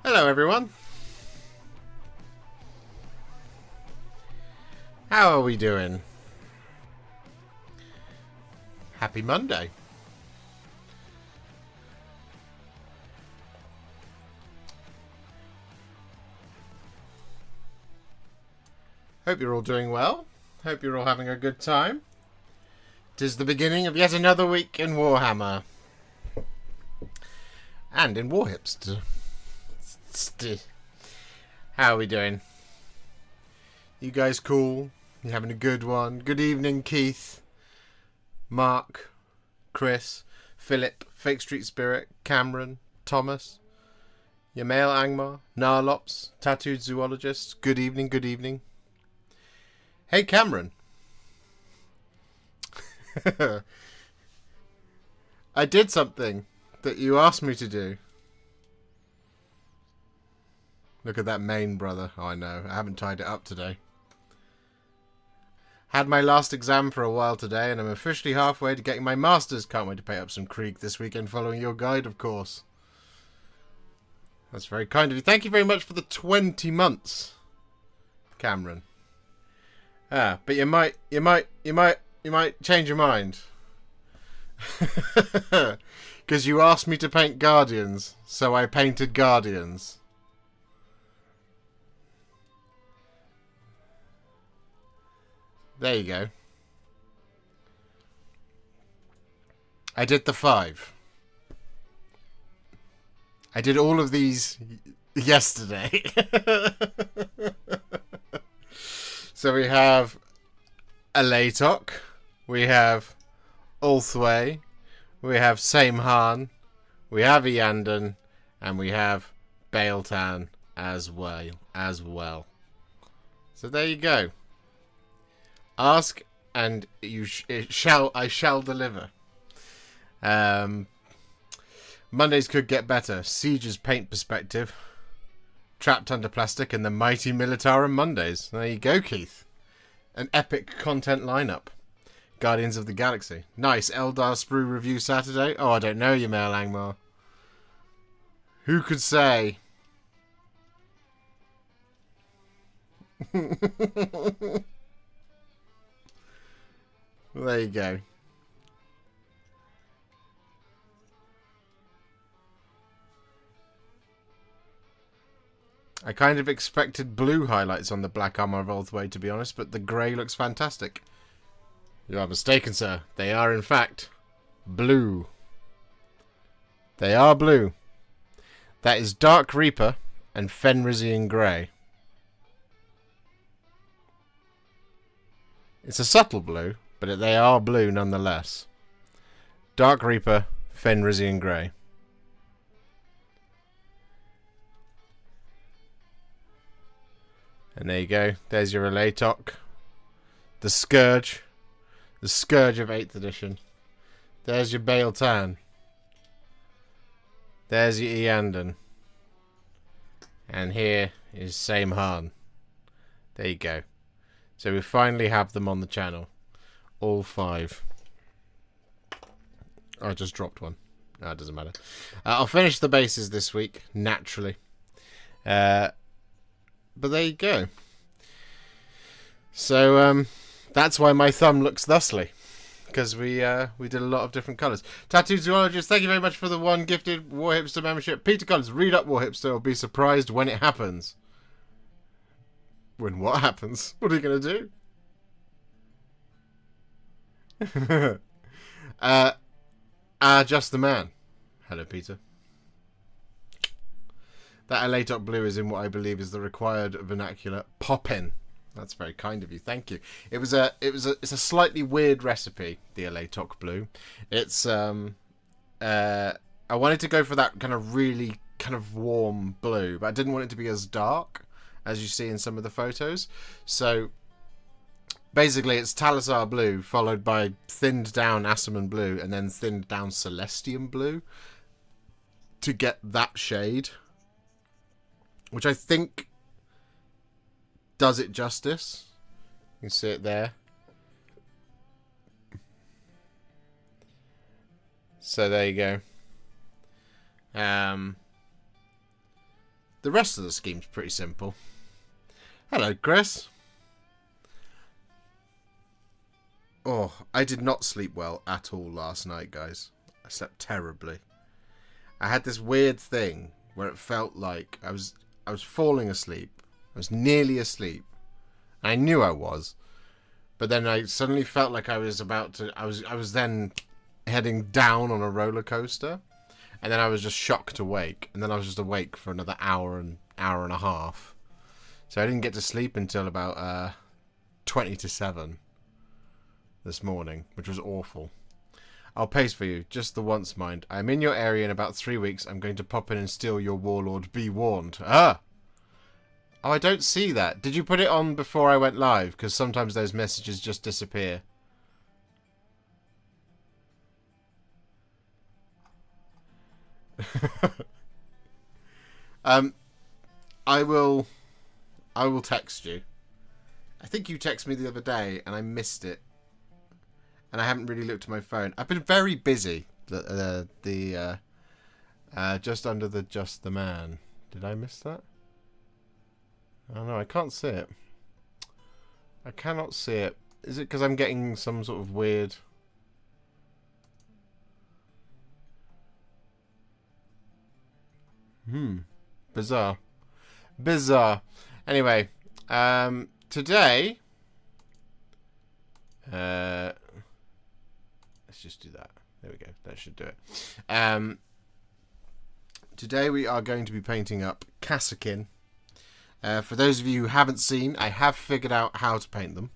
Hello everyone. How are we doing? Happy Monday. Hope you're all doing well. Hope you're all having a good time. 'Tis the beginning of yet another week in Warhammer. And in Warhipster. How are we doing? You guys cool? You having a good one? Good evening, Keith, Mark, Chris, Philip, Fake Street Spirit, Cameron, Thomas, Yamail Angmar, Narlops, Tattooed Zoologist. Good evening, good evening. Hey, Cameron. I did something that you asked me to do. Look at that mane, brother. Oh, I know. I haven't tied it up today. Had my last exam for a while today, and I'm officially halfway to getting my master's. Can't wait to pay up some Krieg this weekend following your guide, of course. That's very kind of you. Thank you very much for the 20 months, Cameron. But you might change your mind. Because you asked me to paint Guardians, so I painted Guardians. There you go. I did the 5. I did all of these yesterday. So we have Alatok, we have Ulthway, we have Samehan, we have Iandan, and we have Baeltan as well. So there you go. Ask and I shall deliver. Mondays could get better. Siege's paint perspective. Trapped under plastic and the mighty Militarum Mondays. There you go, Keith. An epic content lineup. Guardians of the Galaxy. Nice. Eldar Sprue review Saturday. Oh, I don't know, Yamail Angmar. Who could say? Well, there you go. I kind of expected blue highlights on the black armor of Ulthway, to be honest, but the grey looks fantastic. You are mistaken, sir. They are, in fact, blue. They are blue. That is Dark Reaper and Fenrisian grey. It's a subtle blue, but they are blue nonetheless. Dark Reaper, Fenrisian grey. And there you go. There's your Alatok. The Scourge. The Scourge of 8th edition. There's your Baeltan. There's your Iandan. And here is Samehan. There you go. So we finally have them on the channel. All 5. Oh, I just dropped one. No, it doesn't matter. I'll finish the bases this week, naturally. But there you go. So that's why my thumb looks thusly, because we did a lot of different colours. Tattooed Zoologist, thank you very much for the 1 gifted Warhipster membership. Peter Collins, read up Warhipster or be surprised when it happens. When what happens? What are you going to do? Just the man. Hello, Peter. That Alatok blue is in what I believe is the required vernacular poppin'. That's very kind of you. Thank you. It's a slightly weird recipe, the Alatok blue. It's I wanted to go for that kind of really kind of warm blue, but I didn't want it to be as dark as you see in some of the photos. So basically it's Talisar blue followed by thinned down Assaman blue and then thinned down Celestium blue to get that shade, which I think does it justice. You can see it there. So there you go. The rest of the scheme's pretty simple. Hello, Chris. Oh, I did not sleep well at all last night, guys. I slept terribly. I had this weird thing where it felt like I was falling asleep. I was nearly asleep. I knew I was. But then I suddenly felt like I was about to... I was then heading down on a roller coaster. And then I was just shocked awake. And then I was just awake for another hour and a half. So I didn't get to sleep until about 20 to 7 this morning, which was awful. I'll pace for you. Just the once, mind. I'm in your area in about 3 weeks. I'm going to pop in and steal your warlord. Be warned. Ah! Oh, I don't see that. Did you put it on before I went live? Because sometimes those messages just disappear. I will text you. I think you texted me the other day and I missed it. And I haven't really looked at my phone. I've been very busy. Just under the just the man. Did I miss that? Oh no, I can't see it. I cannot see it. Is it because I'm getting some sort of weird... Bizarre. Bizarre. Anyway, today... let's just do that. There we go. That should do it. Today we are going to be painting up Kasrkin. For those of you who haven't seen, I have figured out how to paint them.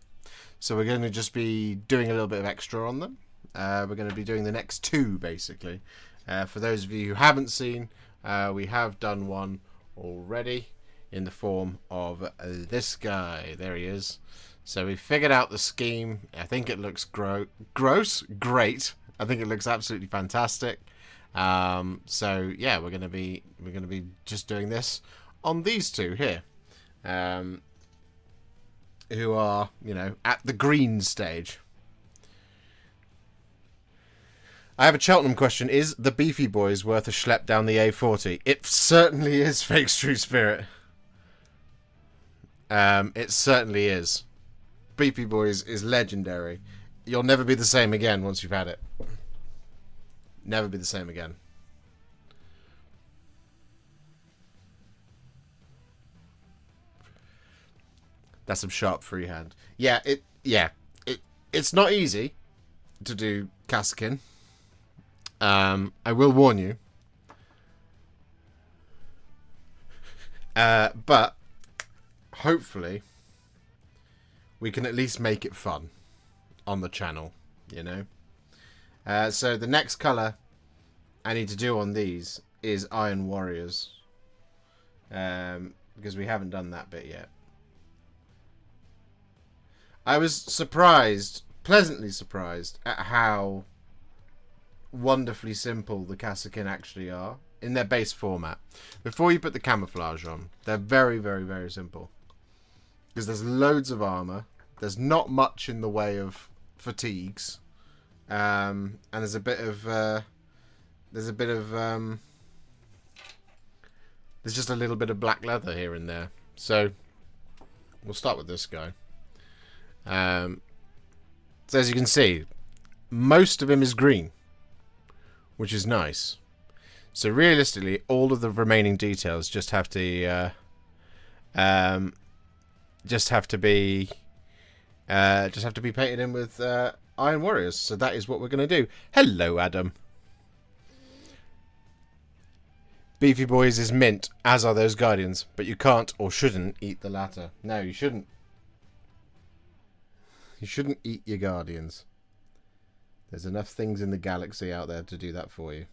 So we're going to just be doing a little bit of extra on them. We're going to be doing the next two, basically. For those of you who haven't seen, we have done one already in the form of this guy. There he is. So we figured out the scheme. I think it looks gross, great. I think it looks absolutely fantastic. So yeah, we're gonna be just doing this on these two here, who are, you know, at the green stage. I have a Cheltenham question. Is the Beefy Boys worth a schlep down the A40? It certainly is, Fake Street Spirit. It certainly is. Beefy Boys is legendary. You'll never be the same again once you've had it. Never be the same again. That's some sharp freehand. Yeah, it's not easy to do Kasrkin. I will warn you. But hopefully we can at least make it fun on the channel, you know. So the next colour I need to do on these is Iron Warriors, because we haven't done that bit yet. I was surprised, pleasantly surprised, at how wonderfully simple the Kasrkin actually are in their base format. Before you put the camouflage on, they're very, very, very simple. Because there's loads of armour, there's not much in the way of fatigues, and there's just a little bit of black leather here and there. So we'll start with this guy. So as you can see, most of him is green, which is nice. So realistically, all of the remaining details just have to be painted in with Iron Warriors. So that is what we're going to do. Hello, Adam. Beefy Boys is mint, as are those Guardians, but you can't or shouldn't eat the latter. No, you shouldn't. You shouldn't eat your Guardians. There's enough things in the galaxy out there to do that for you.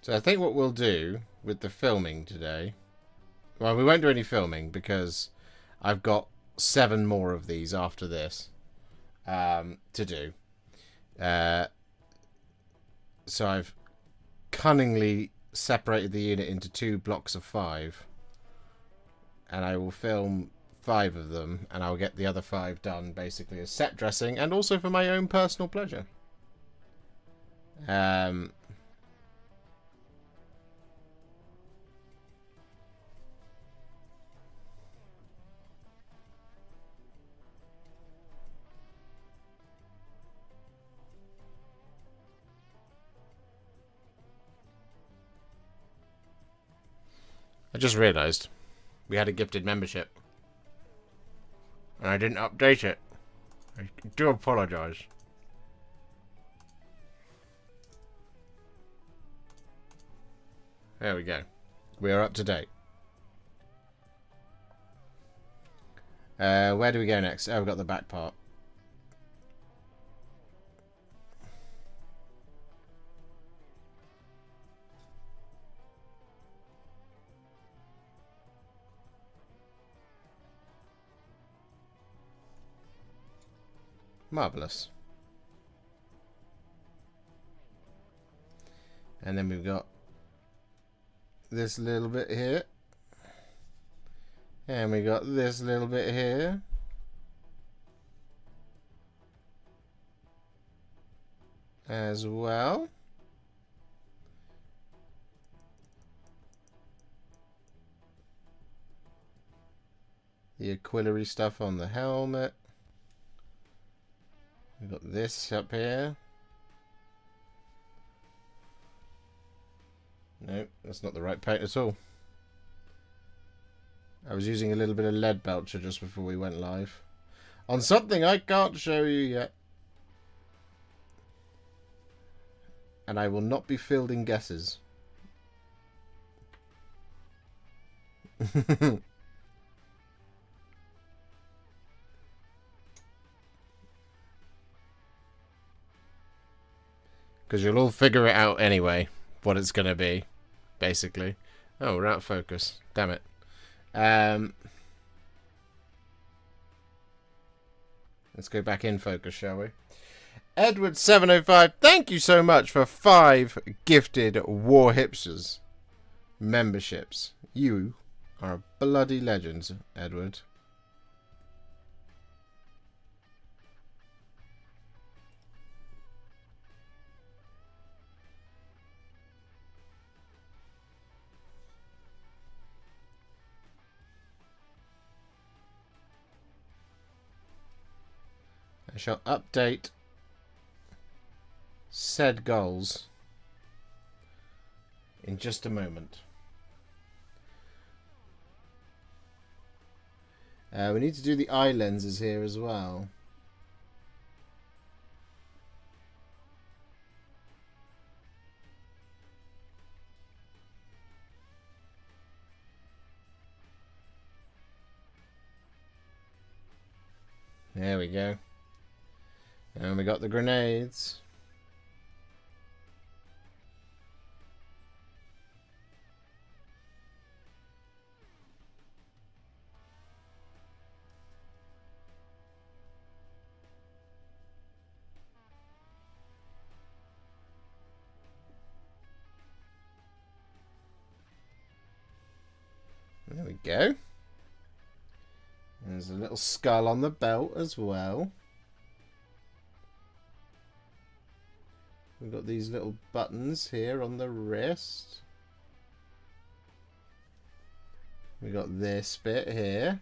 So I think what we'll do with the filming today... Well, we won't do any filming because I've got 7 more of these after this to do. So I've cunningly separated the unit into 2 blocks of 5. And I will film 5 of them, and I'll get the other 5 done basically as set dressing and also for my own personal pleasure. I just realised we had a gifted membership. And I didn't update it. I do apologise. There we go. We are up to date. Where do we go next? Oh, we've got the back part. Marvellous. And then we've got this little bit here. And we got this little bit here. As well. The aquilary stuff on the helmet. We've got this up here. Nope, that's not the right paint at all. I was using a little bit of lead belcher just before we went live. On something I can't show you yet. And I will not be fielding guesses. Because you'll all figure it out anyway, what it's going to be, basically. Oh, we're out of focus. Damn it. Let's go back in focus, shall we? Edward705, thank you so much for 5 gifted Warhipsters memberships. You are a bloody legend, Edward. I shall update said goals in just a moment. We need to do the eye lenses here as well. There we go. And we got the grenades. There we go. There's a little skull on the belt as well. We've got these little buttons here on the wrist. We've got this bit here.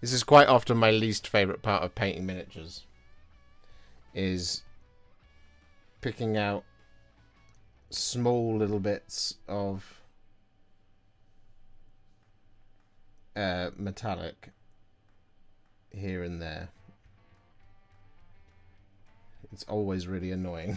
This is quite often my least favourite part of painting miniatures. Is picking out small little bits of metallic here and there. It's always really annoying.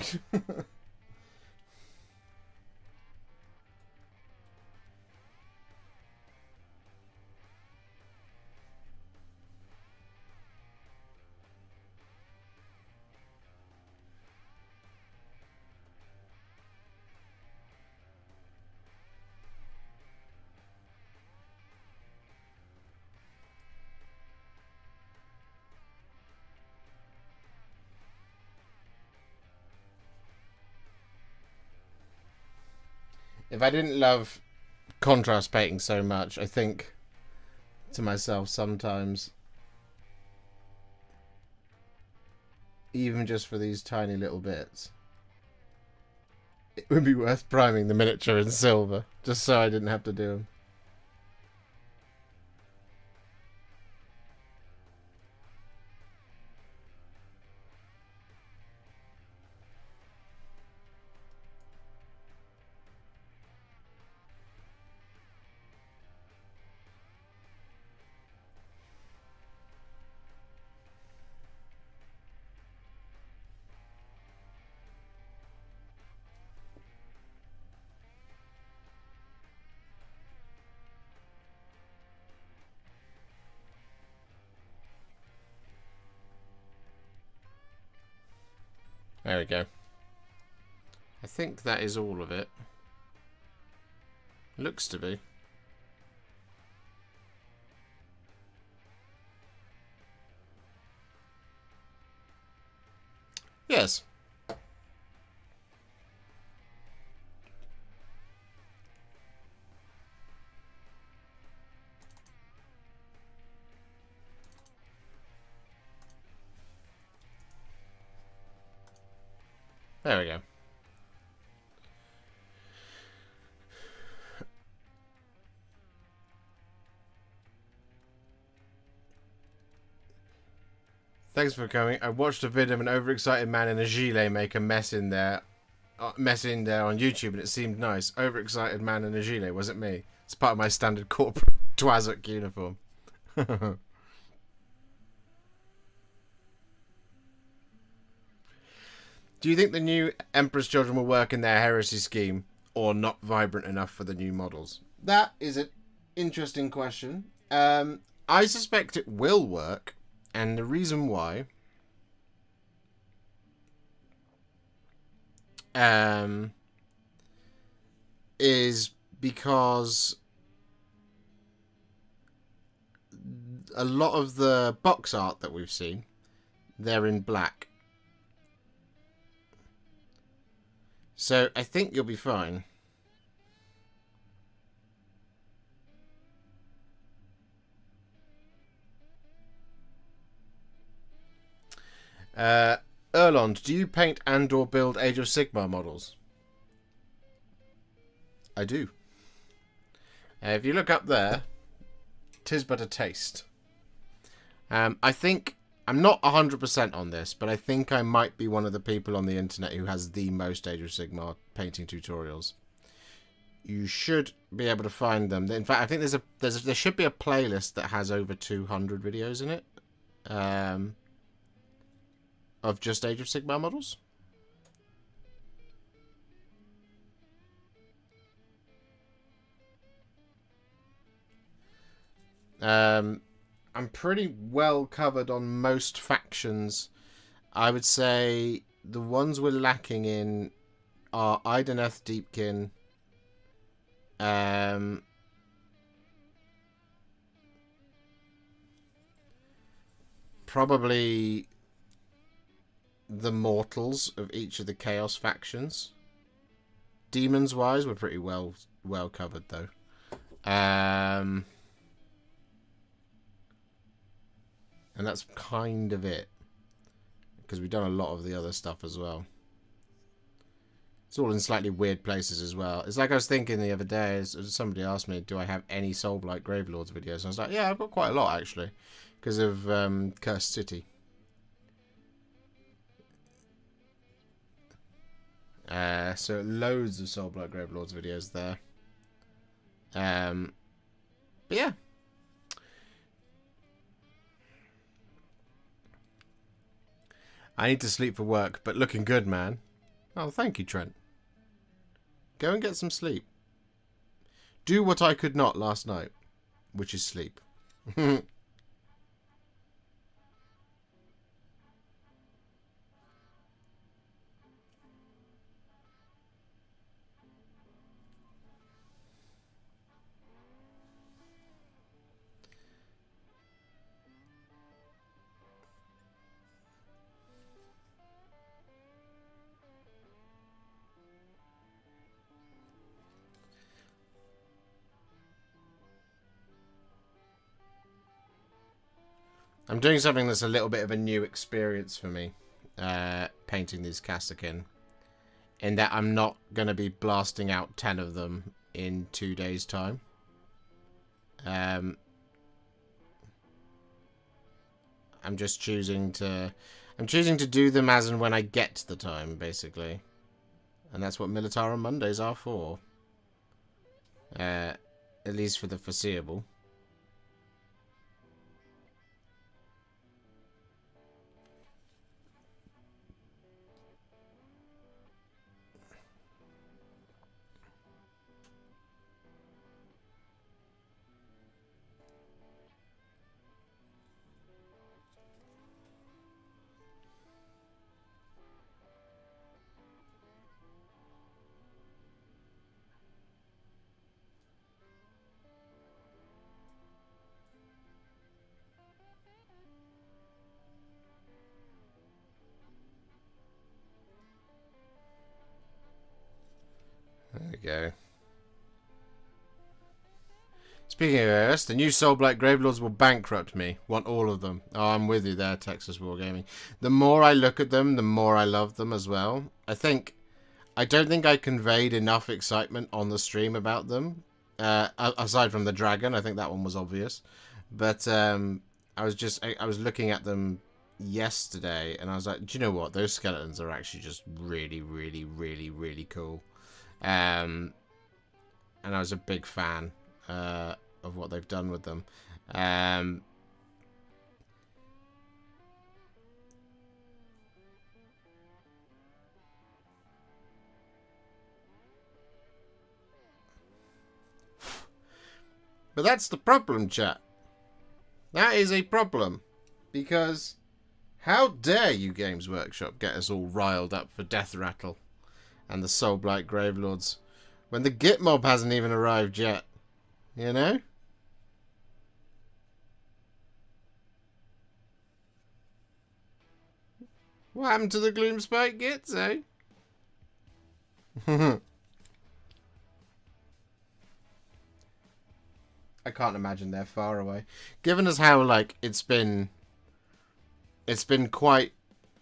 If I didn't love contrast painting so much, I think to myself sometimes, even just for these tiny little bits, it would be worth priming the miniature in silver, just so I didn't have to do them. There we go. I think that is all of it. Looks to be. Yes. There we go. Thanks for coming. I watched a vid of an overexcited man in a gilet make a mess in there on YouTube, and it seemed nice. Overexcited man in a gilet, wasn't me. It's part of my standard corporate Twazok uniform. Do you think the new Emperor's Children will work in their heresy scheme, or not vibrant enough for the new models? That is an interesting question. I suspect it will work, and the reason why is because a lot of the box art that we've seen, they're in black. So I think you'll be fine. Erlond, do you paint and or build Age of Sigmar models? I do. If you look up there, 'tis but a taste. I think, I'm not 100% on this, but I think I might be one of the people on the internet who has the most Age of Sigmar painting tutorials. You should be able to find them. In fact, I think there should be a playlist that has over 200 videos in it. Of just Age of Sigmar models. I'm pretty well covered on most factions. I would say the ones we're lacking in are Ideneth Deepkin, probably the mortals of each of the Chaos factions. Demons wise, we're pretty well covered though. And that's kind of it, because we've done a lot of the other stuff as well. It's all in slightly weird places as well. It's like I was thinking the other day, somebody asked me, do I have any Soulblight Gravelords videos? And I was like, yeah, I've got quite a lot actually, because of Cursed City. So loads of Soulblight Gravelords videos there. But yeah. I need to sleep for work, but looking good, man. Oh, thank you, Trent. Go and get some sleep. Do what I could not last night, which is sleep. I'm doing something that's a little bit of a new experience for me, painting these Kasrkin, in that I'm not going to be blasting out 10 of them in 2 days' time. I'm just choosing to... I'm choosing to do them as and when I get the time, basically. And that's what Militarum Mondays are for. At least for the foreseeable. There we go. Speaking of AOS, the new Soulblight Gravelords will bankrupt me. Want all of them. Oh, I'm with you there, Texas Wargaming. The more I look at them, the more I love them as well. I don't think I conveyed enough excitement on the stream about them. Aside from the dragon, I think that one was obvious. But I was looking at them yesterday, and I was like, do you know what? Those skeletons are actually just really, really, really, really cool. And I was a big fan of what they've done with them. But that's the problem, chat. That is a problem. Because how dare you, Games Workshop, get us all riled up for Death Rattle and the Soulblight Gravelords when the Git mob hasn't even arrived yet. You know? What happened to the Gloomspike Gits, eh? I can't imagine they're far away. Given as how, like, it's been quite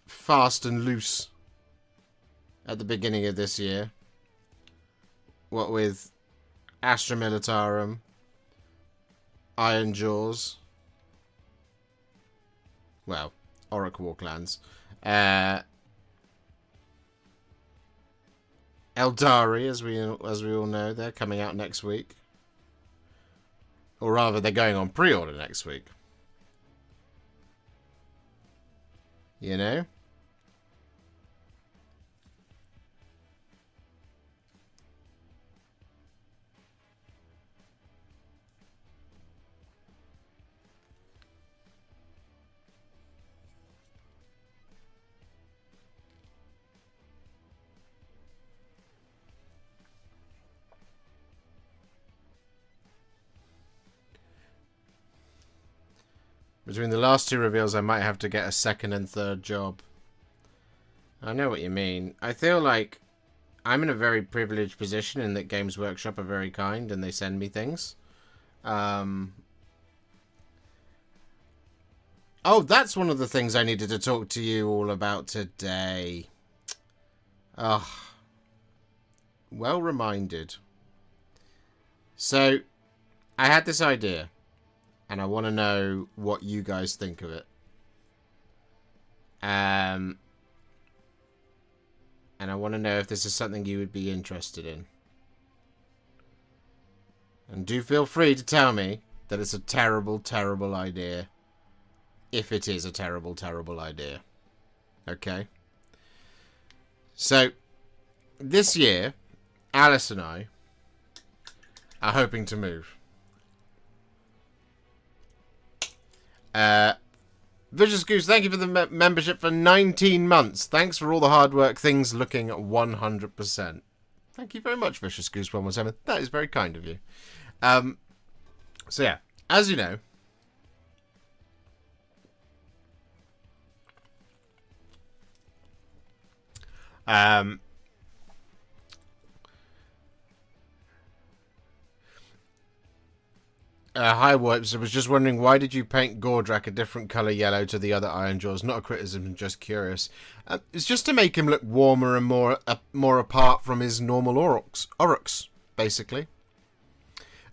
fast and loose at the beginning of this year. What with Astra Militarum, Iron Jaws, well, Auric War Clans, Eldari, as we all know, they're coming out next week. Or rather, they're going on pre-order next week. You know? Between the last two reveals, I might have to get a second and third job. I know what you mean. I feel like I'm in a very privileged position in that Games Workshop are very kind and they send me things. Oh, that's one of the things I needed to talk to you all about today. Oh, well reminded. So, I had this idea. And I want to know what you guys think of it. And I want to know if this is something you would be interested in. And do feel free to tell me that it's a terrible, terrible idea. If it is a terrible, terrible idea. Okay? So, this year, Alice and I are hoping to move. Vicious Goose, thank you for the membership for 19 months. Thanks for all the hard work. Things looking 100%. Thank you very much, Vicious Goose 117. That is very kind of you. So yeah, as you know, Hi, Warhipster. I was just wondering, why did you paint Gordrak a different colour yellow to the other Iron Jaws? Not a criticism, just curious. It's just to make him look warmer and more apart from his normal Aurochs, basically.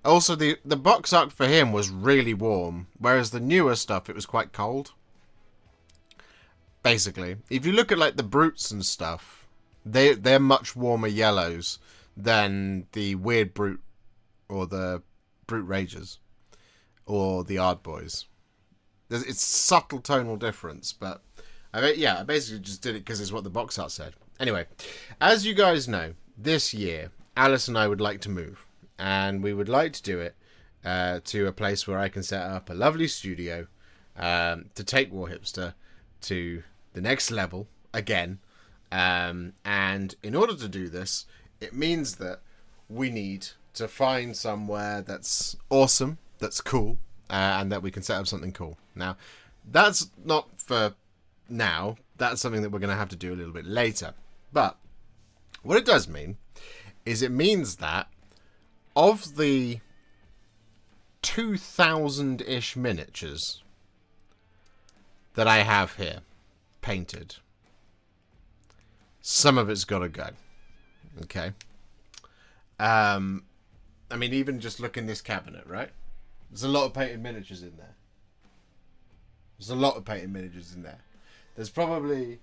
Also, the box art for him was really warm, whereas the newer stuff, it was quite cold. Basically, if you look at like the Brutes and stuff, they're much warmer yellows than the Weird Brute or the Brute Ragers or the Ard Boys. It's subtle tonal difference, but I basically just did it because it's what the box art said. Anyway, as you guys know, this year Alice and I would like to move, and we would like to do it to a place where I can set up a lovely studio to take Warhipster to the next level again. And in order to do this, it means that we need to find somewhere that's awesome, that's cool, and that we can set up something cool. Now, that's not for now. That's something that we're going to have to do a little bit later. But what it does mean is it means that of the 2,000-ish miniatures that I have here painted, some of it's got to go. Okay. I mean, even just look in this cabinet, right? There's a lot of painted miniatures in there. There's a lot of painted miniatures in there. There's probably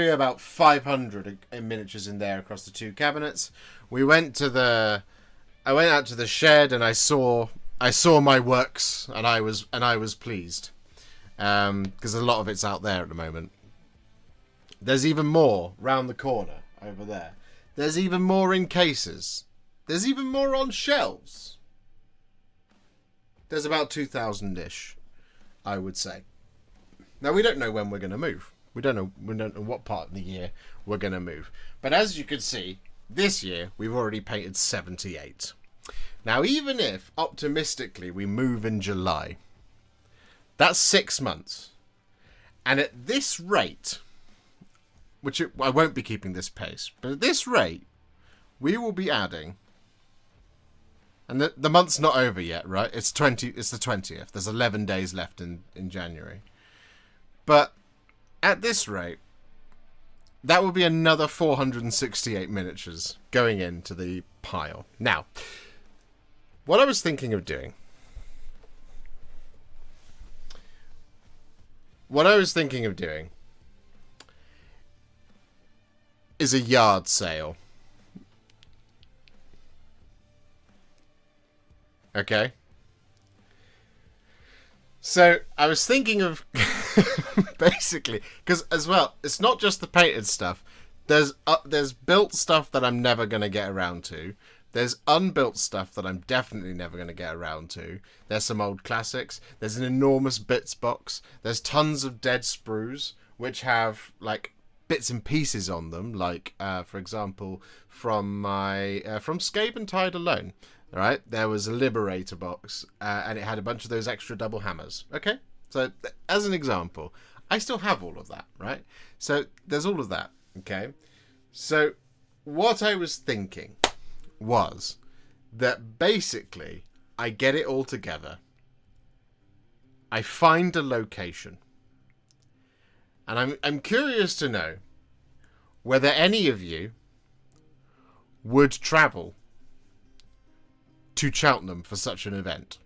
about 500 miniatures in there across the two cabinets. I went out to the shed and I saw my works, and I was pleased, because a lot of it's out there at the moment. There's even more round the corner over there. There's even more in cases. There's even more on shelves. There's about 2,000-ish, I would say. Now, we don't know when we're going to move. We don't know what part of the year we're going to move. But as you can see, this year we've already painted 78. Now, even if, optimistically, we move in July, that's 6 months. And at this rate, I won't be keeping this pace, but at this rate, we will be adding, and the month's not over yet, right? It's the 20th. There's 11 days left in January. But at this rate, that will be another 468 miniatures going into the pile. Now, what I was thinking of doing is a yard sale. Okay? So, I was thinking of basically, because as well, it's not just the painted stuff. There's built stuff that I'm never going to get around to. There's unbuilt stuff that I'm definitely never going to get around to. There's some old classics. There's an enormous bits box. There's tons of dead sprues, which have, like, bits and pieces on them. Like, for example, from Scape and Tide Alone. Right? There was a Liberator box, and it had a bunch of those extra double hammers. Okay? So, as an example, I still have all of that, right? So, there's all of that. Okay? So, what I was thinking was that basically I get it all together, I find a location, and I'm curious to know whether any of you would travel to Cheltenham for such an event.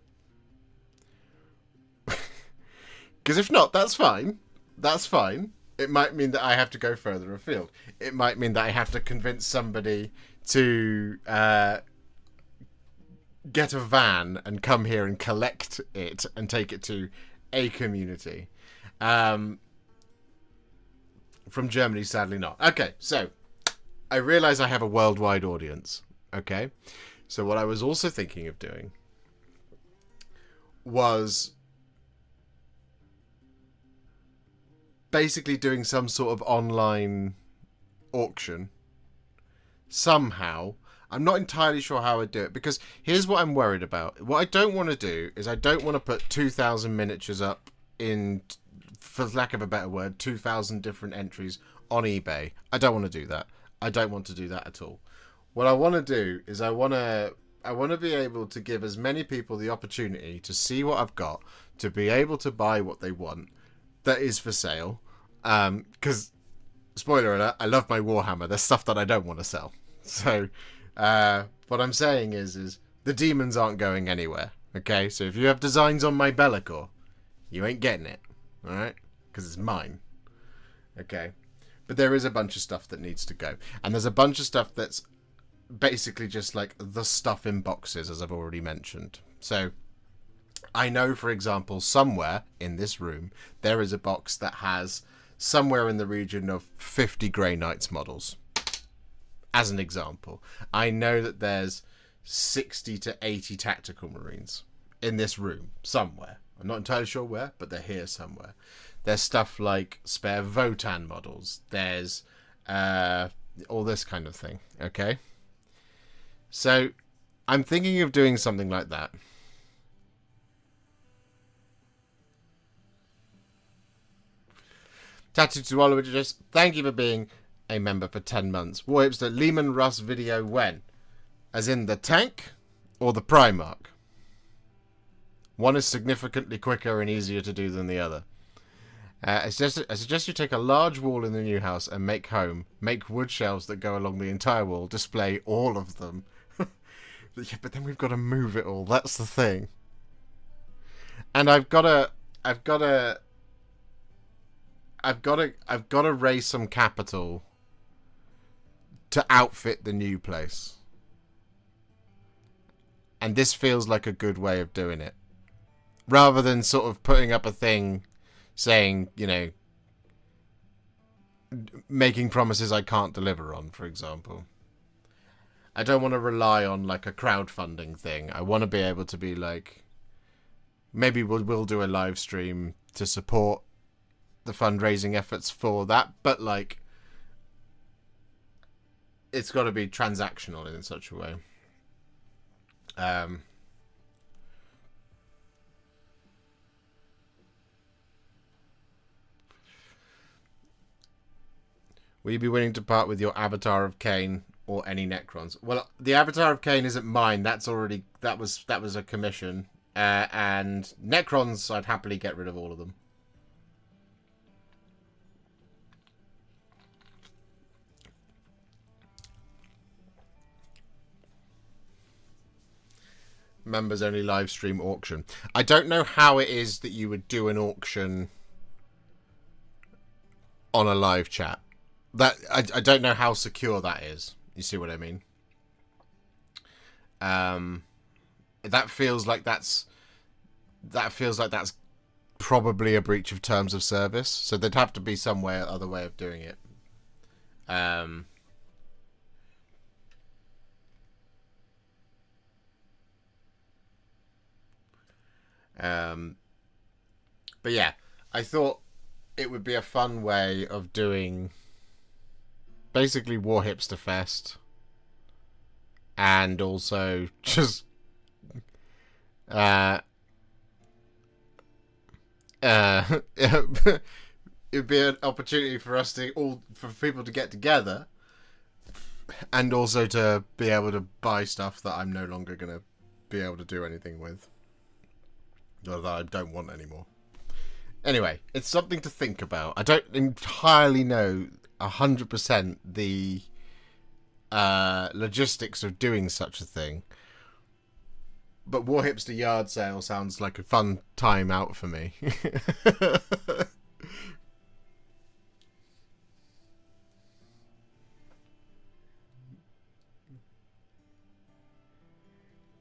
Because if not, that's fine. That's fine. It might mean that I have to go further afield. It might mean that I have to convince somebody to get a van and come here and collect it and take it to a community. From Germany, sadly not. Okay, so I realise I have a worldwide audience. Okay, so what I was also thinking of doing was basically doing some sort of online auction somehow. I'm not entirely sure how I'd do it, because here's what I'm worried about. What I don't want to do is I don't want to put 2,000 miniatures up in, for lack of a better word, 2,000 different entries on eBay. I don't want to do that. I don't want to do that at all. What I want to do is I want to I want to be able to give as many people the opportunity to see what I've got, to be able to buy what they want that is for sale. Because, spoiler alert, I love my Warhammer. There's stuff that I don't want to sell. So, what I'm saying is the demons aren't going anywhere. Okay, so if you have designs on my Bellicor, you ain't getting it. Alright? Because it's mine. Okay. But there is a bunch of stuff that needs to go. And there's a bunch of stuff that's basically just like the stuff in boxes, as I've already mentioned. So I know, for example, somewhere in this room, there is a box that has somewhere in the region of 50 Grey Knights models. As an example. I know that there's 60 to 80 Tactical Marines in this room somewhere. I'm not entirely sure where, but they're here somewhere. There's stuff like spare Votan models. There's all this kind of thing. Okay? So, I'm thinking of doing something like that. Tattoo to Oliver, thank you for being a member for 10 months. Warhipster, Lehman Russ video when? As in the tank or the Primarch? One is significantly quicker and easier to do than the other. I suggest you take a large wall in the new house and make wood shelves that go along the entire wall, display all of them. Yeah, but then we've got to move it all. That's the thing. And I've got to raise some capital to outfit the new place. And this feels like a good way of doing it. Rather than sort of putting up a thing saying, you know, making promises I can't deliver on, for example. I don't want to rely on like a crowdfunding thing. I want to be able to be like, maybe we'll do a live stream to support the fundraising efforts for that, but like, it's got to be transactional in such a way. Will you be willing to part with your Avatar of Cain or any Necrons? Well, the Avatar of Cain isn't mine. That was a commission. And Necrons, I'd happily get rid of all of them. Members only live stream auction. I don't know how it is that you would do an auction on a live chat. That I don't know how secure that is. You see what I mean? That feels like that's probably a breach of terms of service. So there'd have to be some other way of doing it. But yeah, I thought it would be a fun way of doing basically Warhipster Fest, and also just it'd be an opportunity for us for people to get together, and also to be able to buy stuff that I'm no longer gonna be able to do anything with, or that I don't want anymore. Anyway, it's something to think about. I don't entirely know 100% the logistics of doing such a thing, but Warhipster Yard Sale sounds like a fun time out for me.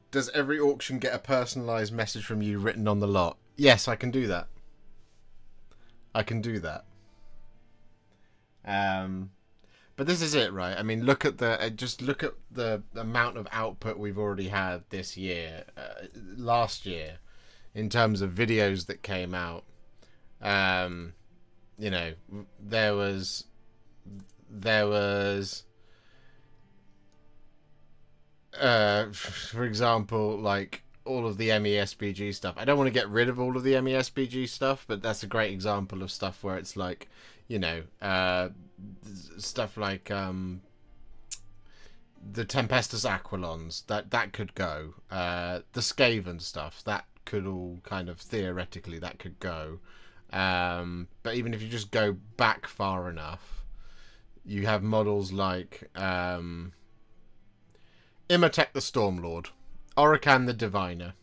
Does every auction get a personalised message from you written on the lot? Yes, I can do that. But this is it, right? I mean, look at the amount of output we've already had this year, last year, in terms of videos that came out. You know, there was for example, like all of the MESBG stuff. I don't want to get rid of all of the MESBG stuff, but that's a great example of stuff where it's like, you know, stuff like the Tempestus Aquilons, that could go. The Skaven stuff, that could all kind of theoretically that could go. But even if you just go back far enough, you have models like Imatek the Stormlord, Orican the Diviner,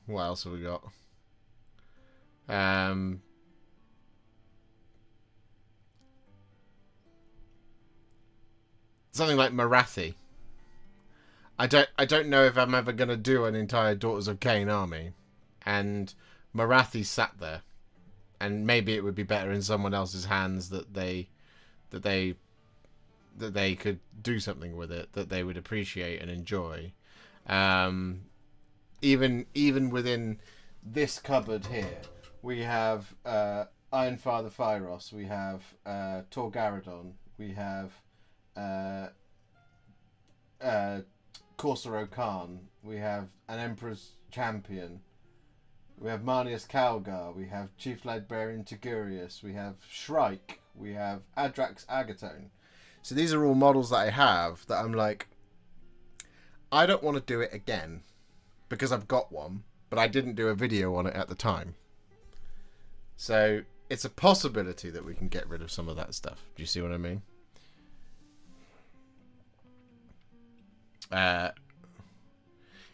what else have we got? Something like Marathi. I don't know if I'm ever gonna do an entire Daughters of Cain army, and Marathi sat there, and maybe it would be better in someone else's hands that they could do something with it that they would appreciate and enjoy. Even within this cupboard here, we have Ironfather Phyros, we have Torgaradon, we have Corsaro Khan, we have an Emperor's Champion, we have Marnius Calgar, we have Chief Librarian Tigurius, we have Shrike, we have Adrax Agatone. So these are all models that I have that I'm like, I don't want to do it again because I've got one, but I didn't do a video on it at the time. So it's a possibility that we can get rid of some of that stuff. Do you see what I mean?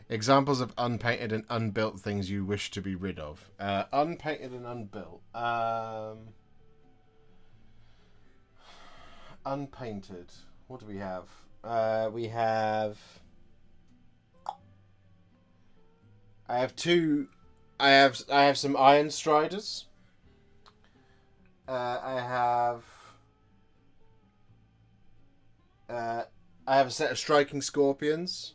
Examples of unpainted and unbuilt things you wish to be rid of. Unpainted and unbuilt. Unpainted. What do we have? We have... I have some Iron Striders. I have a set of Striking Scorpions.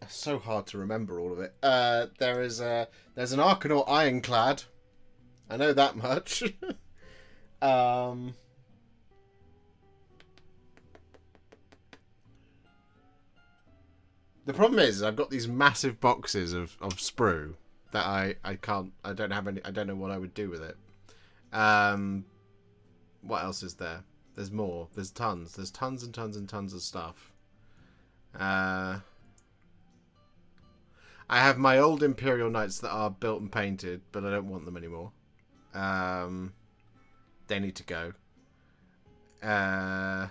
It's so hard to remember all of it. There's an Arcanaut Ironclad. I know that much. The problem is I've got these massive boxes of sprue that I don't know what I would do with it. What else is there? There's more. There's tons and tons and tons of stuff. I have my old Imperial Knights that are built and painted, but I don't want them anymore. They need to go. Yeah.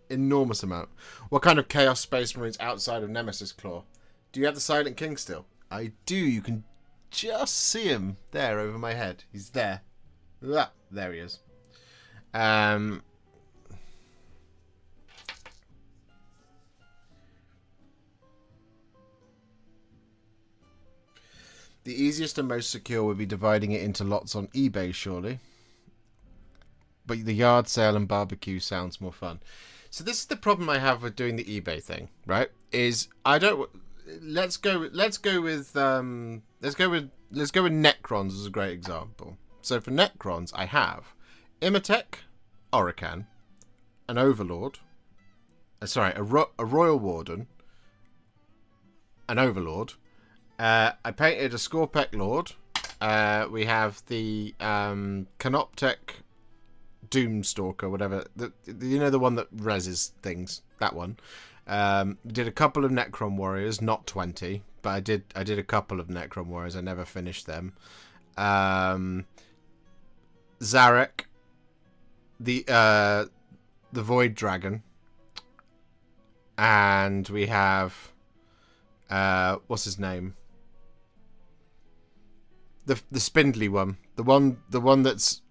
Enormous amount. What kind of Chaos Space Marines outside of Nemesis Claw? Do you have the Silent King still? I do. You can just see him there over my head. He's there. Ah, there he is. The easiest and most secure would be dividing it into lots on eBay, surely. But the yard sale and barbecue sounds more fun. So this is the problem I have with doing the eBay thing, right? Is I don't. Let's go with Necrons as a great example. So for Necrons, I have Imatek, Orican, an Overlord. A Royal Warden, an Overlord. I painted a Scorpek Lord. We have the Canoptek Doomstalker, whatever. The one that reses things. That one. Did a couple of Necron Warriors, not 20, but I did a couple of Necron Warriors. I never finished them. Zarek, the Void Dragon, and we have what's his name? The spindly one, the one that's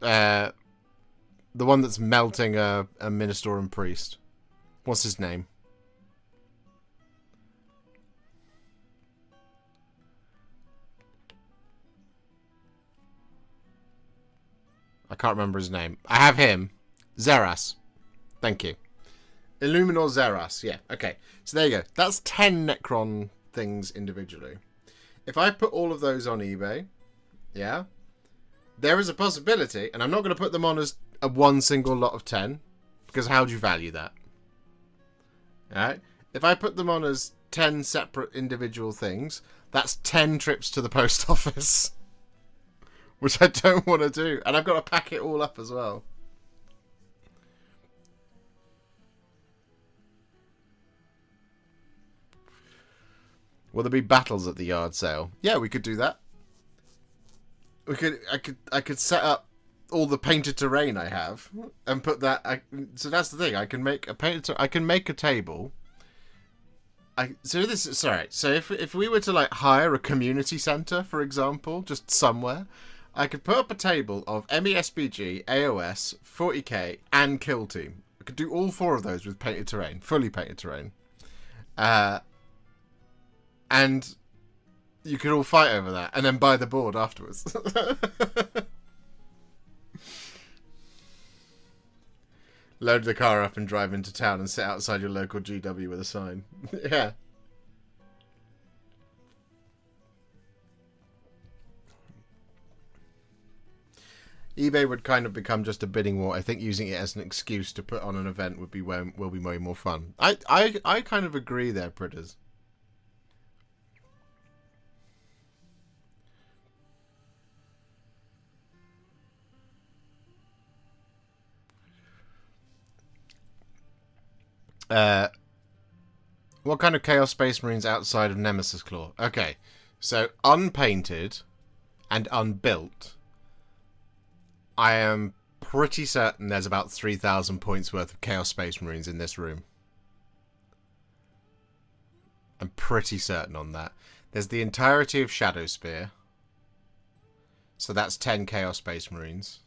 melting a Ministorum priest. What's his name? I can't remember his name. I have him. Zeras. Thank you. Illuminor Zeras, yeah, okay. So there you go. That's 10 Necron things individually. If I put all of those on eBay, yeah, there is a possibility, and I'm not going to put them on as a one single lot of 10, because how do you value that? Alright? If I put them on as 10 separate individual things, that's 10 trips to the post office. Which I don't want to do. And I've got to pack it all up as well. Will there be battles at the yard sale? Yeah, we could do that. I could set up all the painted terrain I have and put that. So that's the thing. I can make a I can make a table. So if we were to like hire a community center, for example, just somewhere, I could put up a table of MESBG, AOS, 40k, and Kill Team. I could do all 4 of those with painted terrain, fully painted terrain. And you could all fight over that, and then buy the board afterwards. Load the car up and drive into town and sit outside your local GW with a sign. Yeah. eBay would kind of become just a bidding war. I think using it as an excuse to put on an event will be way more fun. I kind of agree there, Pritters. What kind of Chaos Space Marines outside of Nemesis Claw? Okay, so unpainted and unbuilt, I am pretty certain there's about 3,000 points worth of Chaos Space Marines in this room. I'm pretty certain on that. There's the entirety of Shadow Spear, so that's 10 Chaos Space Marines.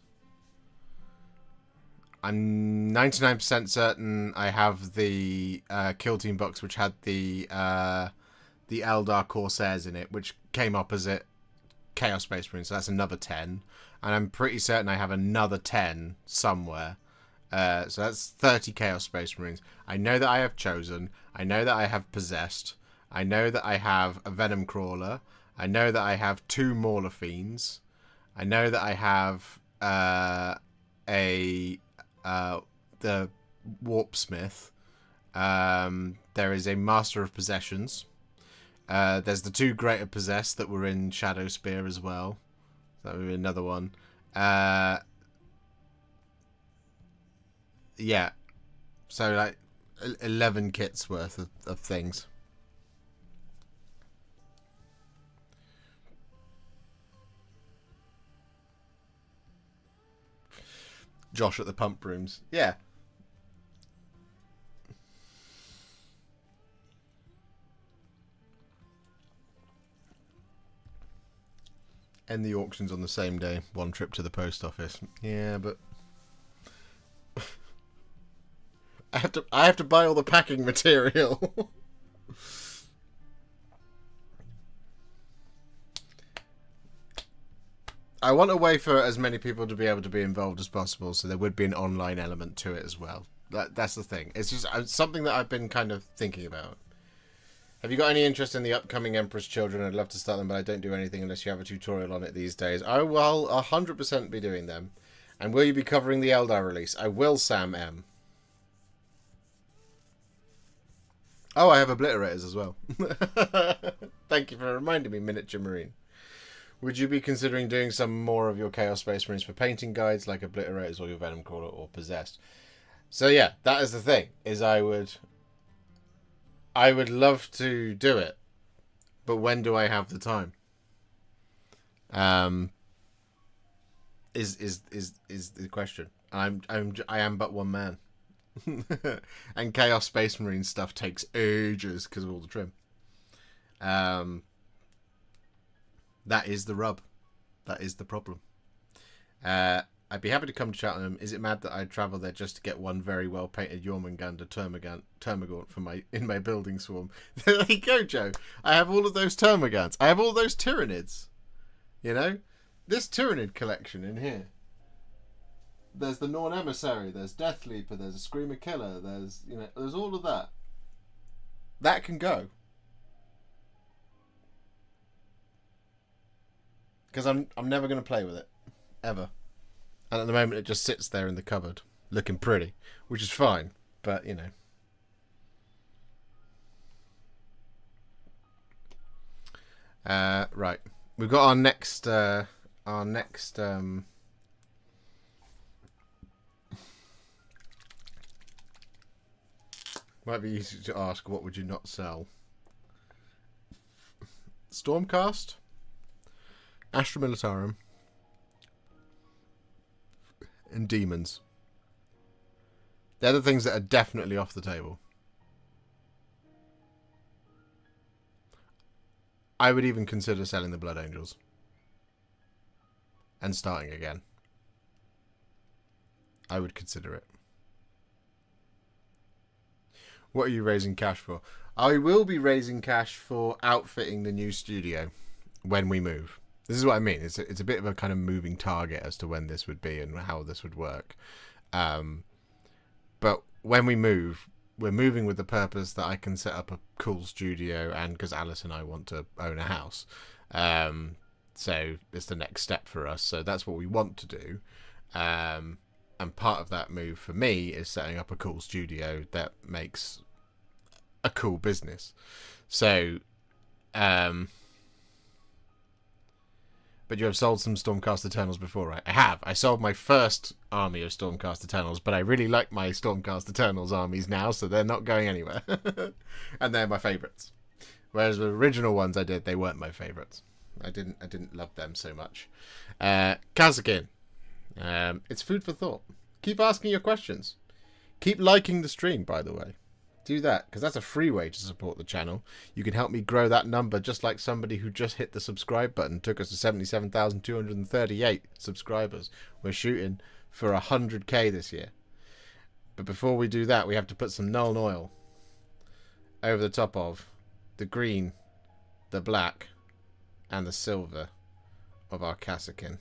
I'm 99% certain I have the Kill Team box, which had the Eldar Corsairs in it, which came opposite Chaos Space Marines, so that's another 10. And I'm pretty certain I have another 10 somewhere. So that's 30 Chaos Space Marines. I know that I have Chosen. I know that I have Possessed. I know that I have a Venom Crawler. I know that I have 2 Mauler Fiends. I know that I have the Warp Smith. There is a Master of Possessions. There's the 2 Greater Possessed that were in Shadow Spear as well. That would be another one. Yeah. So like 11 kits worth of things. Josh at the pump rooms. Yeah. End the auctions on the same day. 1 trip to the post office. Yeah, but I have to buy all the packing material. I want a way for as many people to be able to be involved as possible, so there would be an online element to it as well. That's the thing. It's just something that I've been kind of thinking about. Have you got any interest in the upcoming Emperor's Children? I'd love to start them, but I don't do anything unless you have a tutorial on it these days. I will 100% be doing them. And will you be covering the Eldar release? I will, Sam M. Oh, I have Obliterators as well. Thank you for reminding me, Miniature Marine. Would you be considering doing some more of your Chaos Space Marines for painting guides, like Obliterators or your Venom Crawler or Possessed? So yeah, that is the thing, is I would love to do it, but when do I have the time? Is the question. I am but one man. And Chaos Space Marine stuff takes ages because of all the trim. That is the rub. That is the problem. I'd be happy to come to Cheltenham. Is it mad that I'd travel there just to get one very well painted Jormungandr Termagant for in my building swarm? There you go, Joe. I have all of those Termagants. I have all those Tyranids. You know? This Tyranid collection in here. There's the Norn Emissary, there's Death Leaper, there's a Screamer Killer, there's, you know, there's all of that. That can go. Because I'm never going to play with it. Ever. And at the moment it just sits there in the cupboard, looking pretty, which is fine, but, you know. Right. We've got our next might be easy to ask, what would you not sell? Stormcast, Astra Militarum, and Demons. They're the things that are definitely off the table. I would even consider selling the Blood Angels. And starting again. I would consider it. What are you raising cash for? I will be raising cash for outfitting the new studio when we move. This is what I mean. It's a bit of a kind of moving target as to when this would be and how this would work. But when we move, we're moving with the purpose that I can set up a cool studio, and because Alice and I want to own a house. So it's the next step for us. So that's what we want to do. And part of that move for me is setting up a cool studio that makes a cool business. So, but you have sold some Stormcast Eternals before, right? I have. I sold my first army of Stormcast Eternals, but I really like my Stormcast Eternals armies now, so they're not going anywhere. And they're my favourites. Whereas the original ones I did, they weren't my favourites. I didn't love them so much. Kasrkin. It's food for thought. Keep asking your questions. Keep liking the stream, by the way. Do that, because that's a free way to support the channel. You can help me grow that number, just like somebody who just hit the subscribe button took us to 77,238 subscribers. We're shooting for 100k this year. But before we do that, we have to put some Nuln Oil over the top of the green, the black, and the silver of our Kasrkin.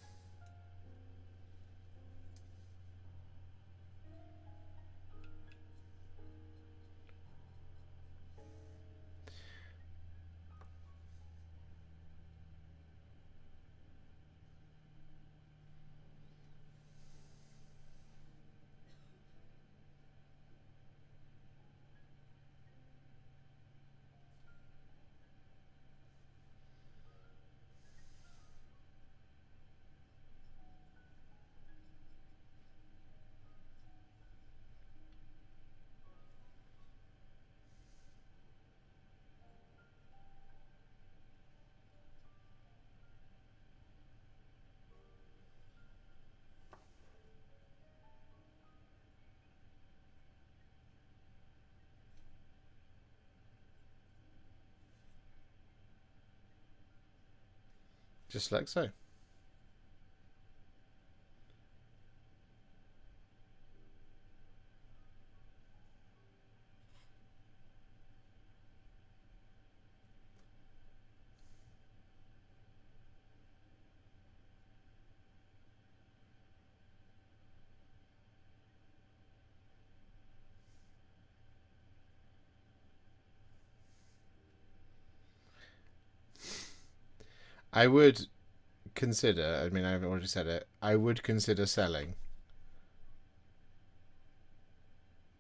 Just like so. I would consider, I mean, I've already said it, I would consider selling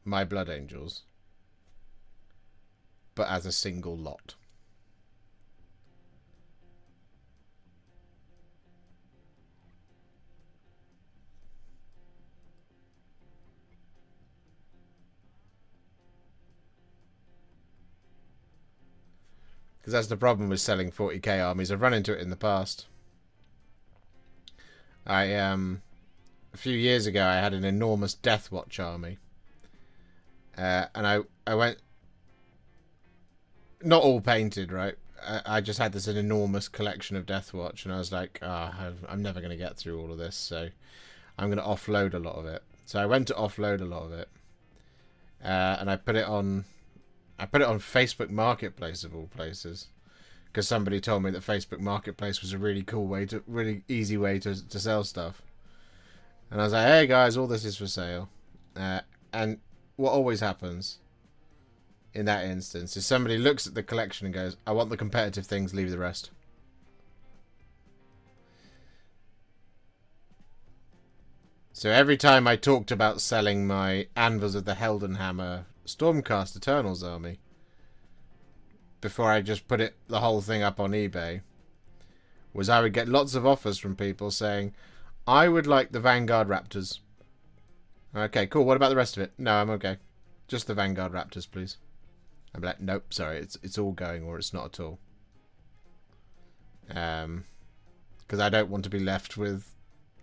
my Blood Angels, but as a single lot. Because that's the problem with selling 40k armies. I've run into it in the past. A few years ago, I had an enormous Death Watch army. And I went... Not all painted, right? I just had this an enormous collection of Death Watch, and I was like, I'm never going to get through all of this, so I'm going to offload a lot of it. So I went to offload a lot of it. And I put it on Facebook Marketplace of all places, because somebody told me that Facebook Marketplace was a really cool way to, really easy way to sell stuff. And I was like, hey guys, all this is for sale. And what always happens in that instance is somebody looks at the collection and goes, I want the competitive things, leave the rest. So every time I talked about selling my Anvils of the Heldenhammer Stormcast Eternals army, before I just put the whole thing up on eBay, was I would get lots of offers from people saying, I would like the Vanguard Raptors. Okay, cool. What about the rest of it? No, I'm okay. Just the Vanguard Raptors, please. I'm like, nope, sorry, it's all going, or it's not at all. Because I don't want to be left with.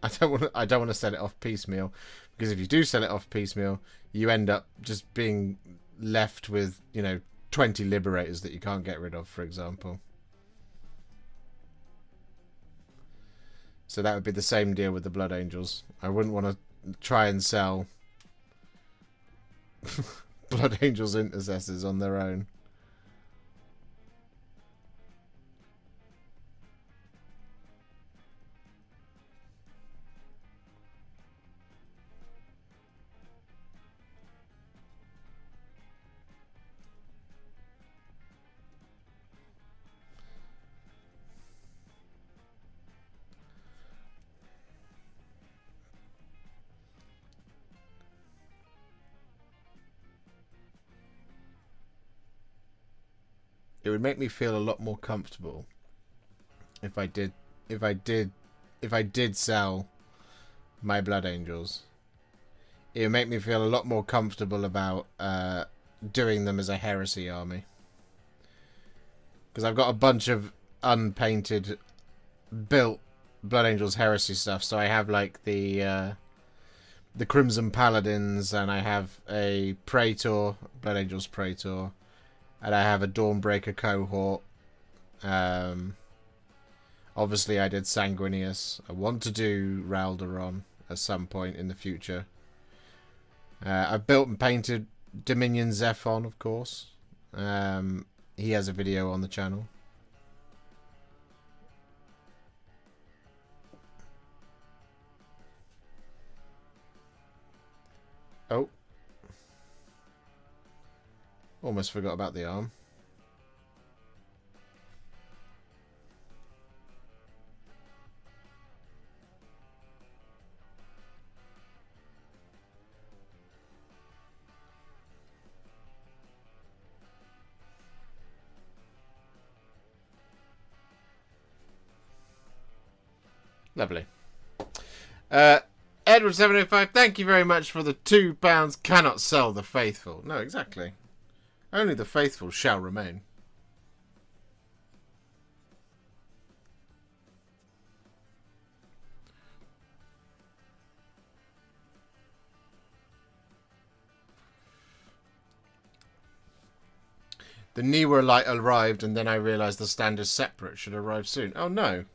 I don't want to sell it off piecemeal, because if you do sell it off piecemeal, you end up just being left with 20 Liberators that you can't get rid of, for example. So that would be the same deal with the Blood Angels. I wouldn't want to try and sell Blood Angels Intercessors on their own. It would make me feel a lot more comfortable if I did sell my Blood Angels. It would make me feel a lot more comfortable about doing them as a heresy army, because I've got a bunch of unpainted built Blood Angels heresy stuff. So I have like the Crimson Paladins, and I have a Praetor, Blood Angels Praetor. And I have a Dawnbreaker cohort. Obviously, I did Sanguinius. I want to do Ralderon at some point in the future. I've built and painted Dominion Zephon, of course. He has a video on the channel. Oh. Almost forgot about the arm. Lovely. Edward705, thank you very much for the £2. Cannot sell the faithful. No, exactly. Only the faithful shall remain. The Niwa light arrived, and then I realised the standard separate should arrive soon. Oh no.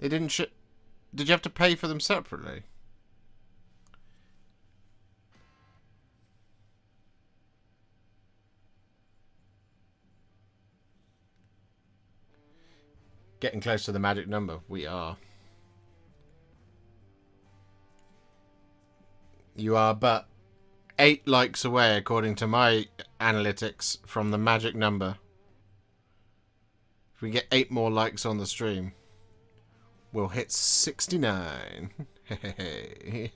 They didn't ship. Did you have to pay for them separately? Getting close to the magic number. We are. You are but 8 likes away, according to my analytics, from the magic number. If we get 8 more likes on the stream, we'll hit 69. Hey.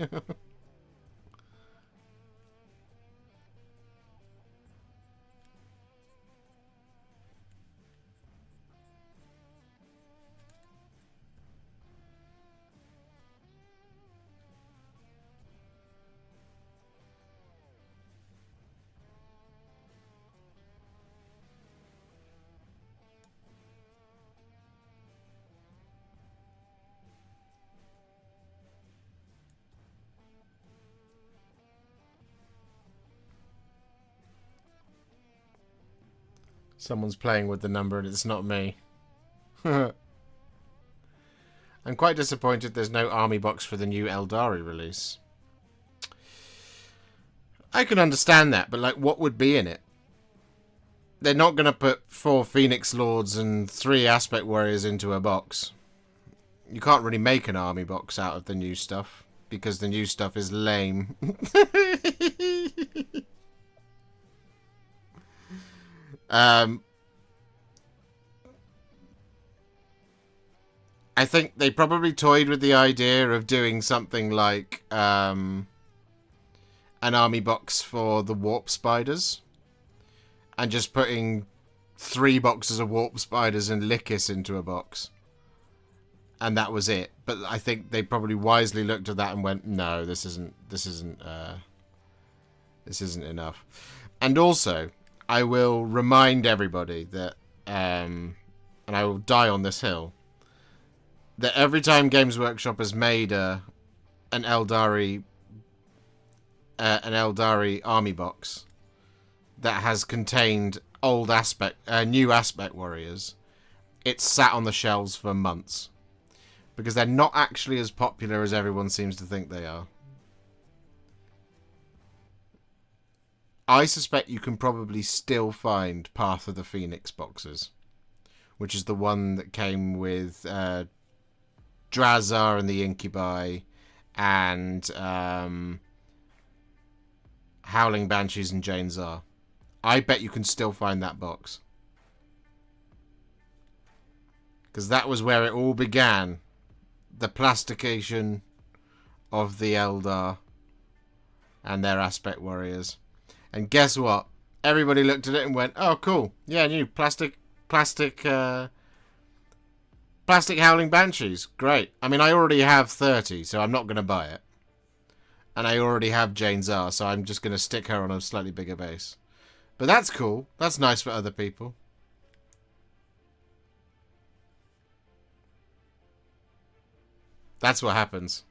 Someone's playing with the number and it's not me. I'm quite disappointed there's no army box for the new Eldari release. I can understand that, but like, what would be in it? They're not going to put 4 Phoenix Lords and 3 Aspect Warriors into a box. You can't really make an army box out of the new stuff, because the new stuff is lame. I think they probably toyed with the idea of doing something like an army box for the warp spiders and just putting 3 boxes of warp spiders and Lycus into a box. And that was it. But I think they probably wisely looked at that and went, no, this isn't enough. And also, I will remind everybody that, and I will die on this hill, that every time Games Workshop has made an Eldari army box that has contained new aspect warriors, it's sat on the shelves for months because they're not actually as popular as everyone seems to think they are. I suspect you can probably still find Path of the Phoenix boxes, which is the one that came with Drazar and the Incubi, and Howling Banshees and Jane Zar. I bet you can still find that box. Because that was where it all began. The plastication of the Eldar and their aspect warriors. And guess what? Everybody looked at it and went, oh, cool. Yeah, new plastic Howling Banshees. Great. I mean, I already have 30, so I'm not going to buy it. And I already have Jane Zar, so I'm just going to stick her on a slightly bigger base. But that's cool. That's nice for other people. That's what happens.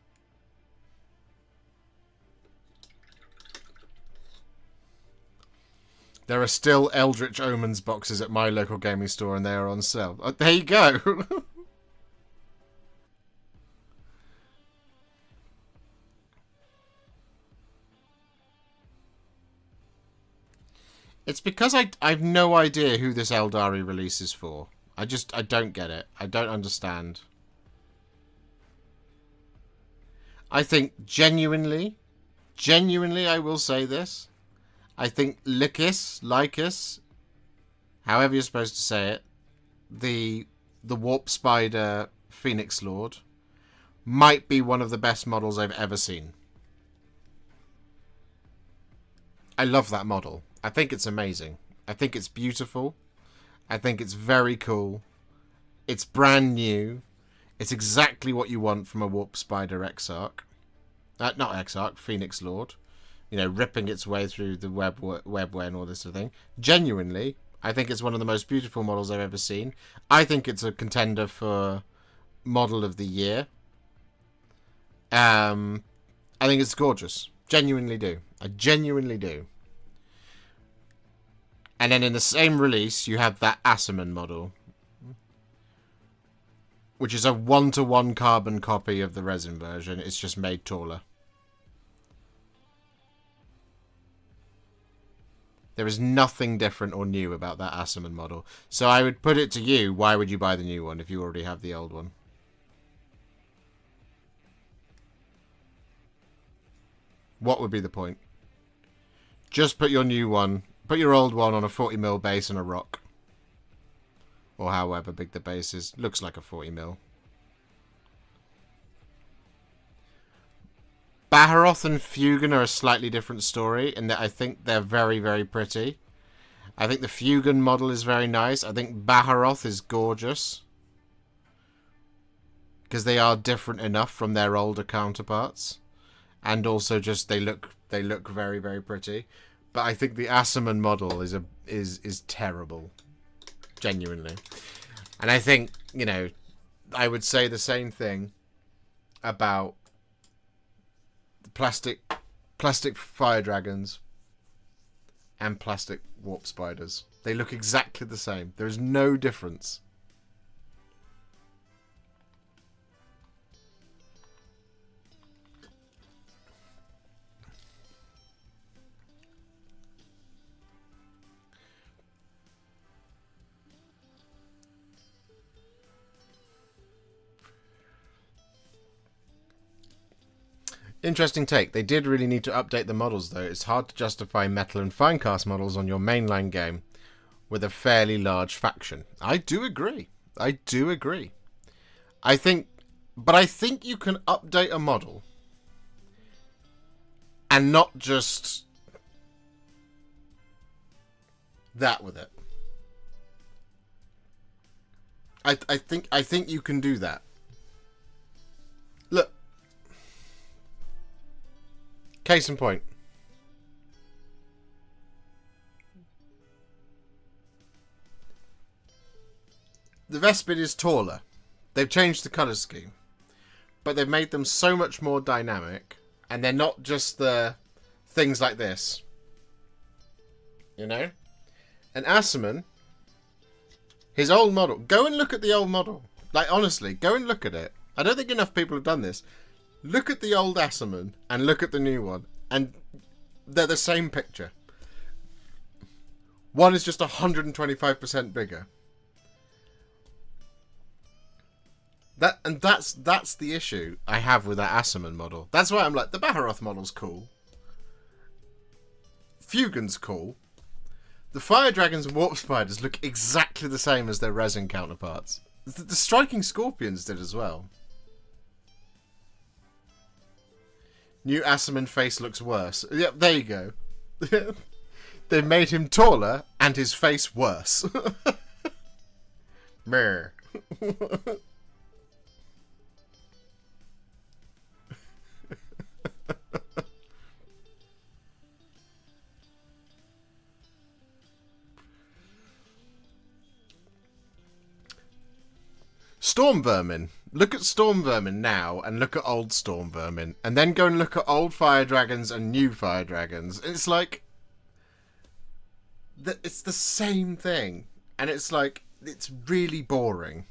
There are still Eldritch Omens boxes at my local gaming store, and they are on sale. Oh, there you go. It's because I've no idea who this Eldari release is for. I don't get it. I don't understand. I think genuinely, I will say this. I think Lycus, however you're supposed to say it, the Warp Spider Phoenix Lord, might be one of the best models I've ever seen. I love that model. I think it's amazing. I think it's beautiful. I think it's very cool. It's brand new. It's exactly what you want from a Warp Spider Exarch. Not Exarch, Phoenix Lord. You know, ripping its way through the webware and all this sort of thing. Genuinely, I think it's one of the most beautiful models I've ever seen. I think it's a contender for Model of the Year. I think it's gorgeous. Genuinely do. I genuinely do. And then in the same release, you have that Assaman model, which is a 1-to-1 carbon copy of the resin version. It's just made taller. There is nothing different or new about that Assaman model. So I would put it to you, why would you buy the new one if you already have the old one? What would be the point? Just put your new one, put your old one on a 40mm base and a rock. Or however big the base is. Looks like a 40mm. Baharoth and Fugan are a slightly different story in that I think they're very, very pretty. I think the Fugan model is very nice. I think Baharoth is gorgeous. Because they are different enough from their older counterparts. And also just they look very, very pretty. But I think the Assaman model is terrible. Genuinely. And I think, you know, I would say the same thing about plastic fire dragons and plastic warp spiders. They look exactly the same. There is no difference. Interesting take. They did really need to update the models, though. It's hard to justify metal and finecast models on your mainline game with a fairly large faction. I do agree. I do agree. I think you can update a model and not just that with it. I think you can do that. Look. Case in point. The Vespid is taller. They've changed the colour scheme. But they've made them so much more dynamic. And they're not just the things like this. You know? And Asserman, his old model. Go and look at the old model. Like, honestly, go and look at it. I don't think enough people have done this. Look at the old Asserman and look at the new one. And they're the same picture. One is just 125% bigger. That's the issue I have with that Asserman model. That's why I'm like, the Baharoth model's cool. Fugan's cool. The Fire Dragons and Warp Spiders look exactly the same as their resin counterparts. The Striking Scorpions did as well. New Asserman face looks worse. Yep, there you go. They made him taller and his face worse. Meh. Storm Vermin. Look at Storm Vermin now and look at old Storm Vermin. And then go and look at old Fire Dragons and new Fire Dragons. It's like... it's the same thing. And it's like... it's really boring.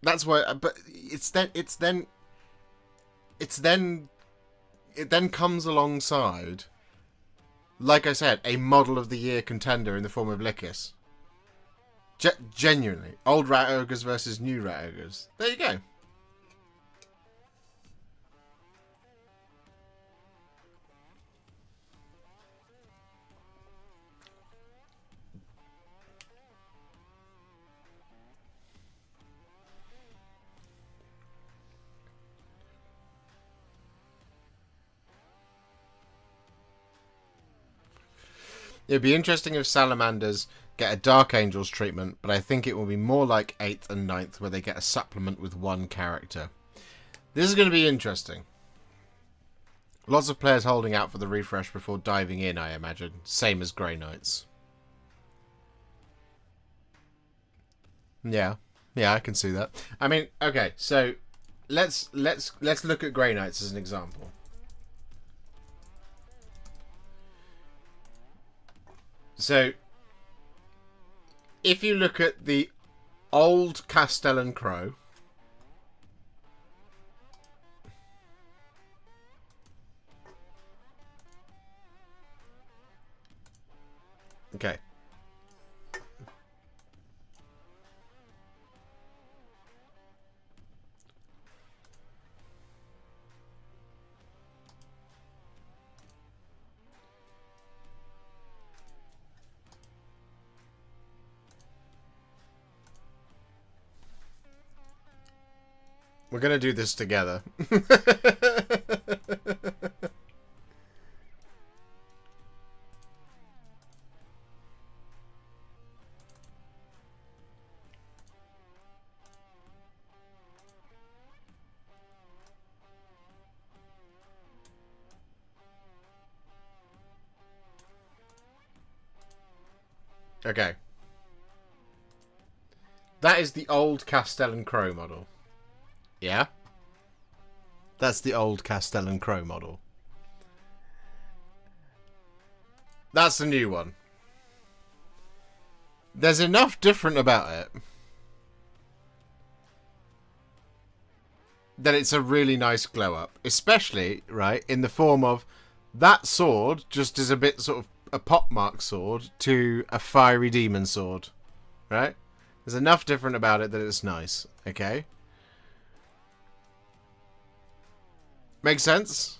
That's why... but it then comes alongside, like I said, a model of the year contender in the form of Lycus. Genuinely. Old Rat Ogres versus new Rat Ogres. There you go. It'd be interesting if Salamanders get a Dark Angels treatment, but I think it will be more like 8th and 9th, where they get a supplement with one character. This is going to be interesting. Lots of players holding out for the refresh before diving in, I imagine. Same as Grey Knights. Yeah. Yeah, I can see that. I mean, okay, so let's look at Grey Knights as an example. So, if you look at the old Castellan Crow, okay. We're going to do this together. Okay. That is the old Castellan Crow model. Yeah? That's the old Castellan Crow model. That's the new one. There's enough different about it that it's a really nice glow up. Especially, right, in the form of that sword just is a bit sort of a pockmark sword to a fiery demon sword. Right? There's enough different about it that it's nice. Okay? Makes sense?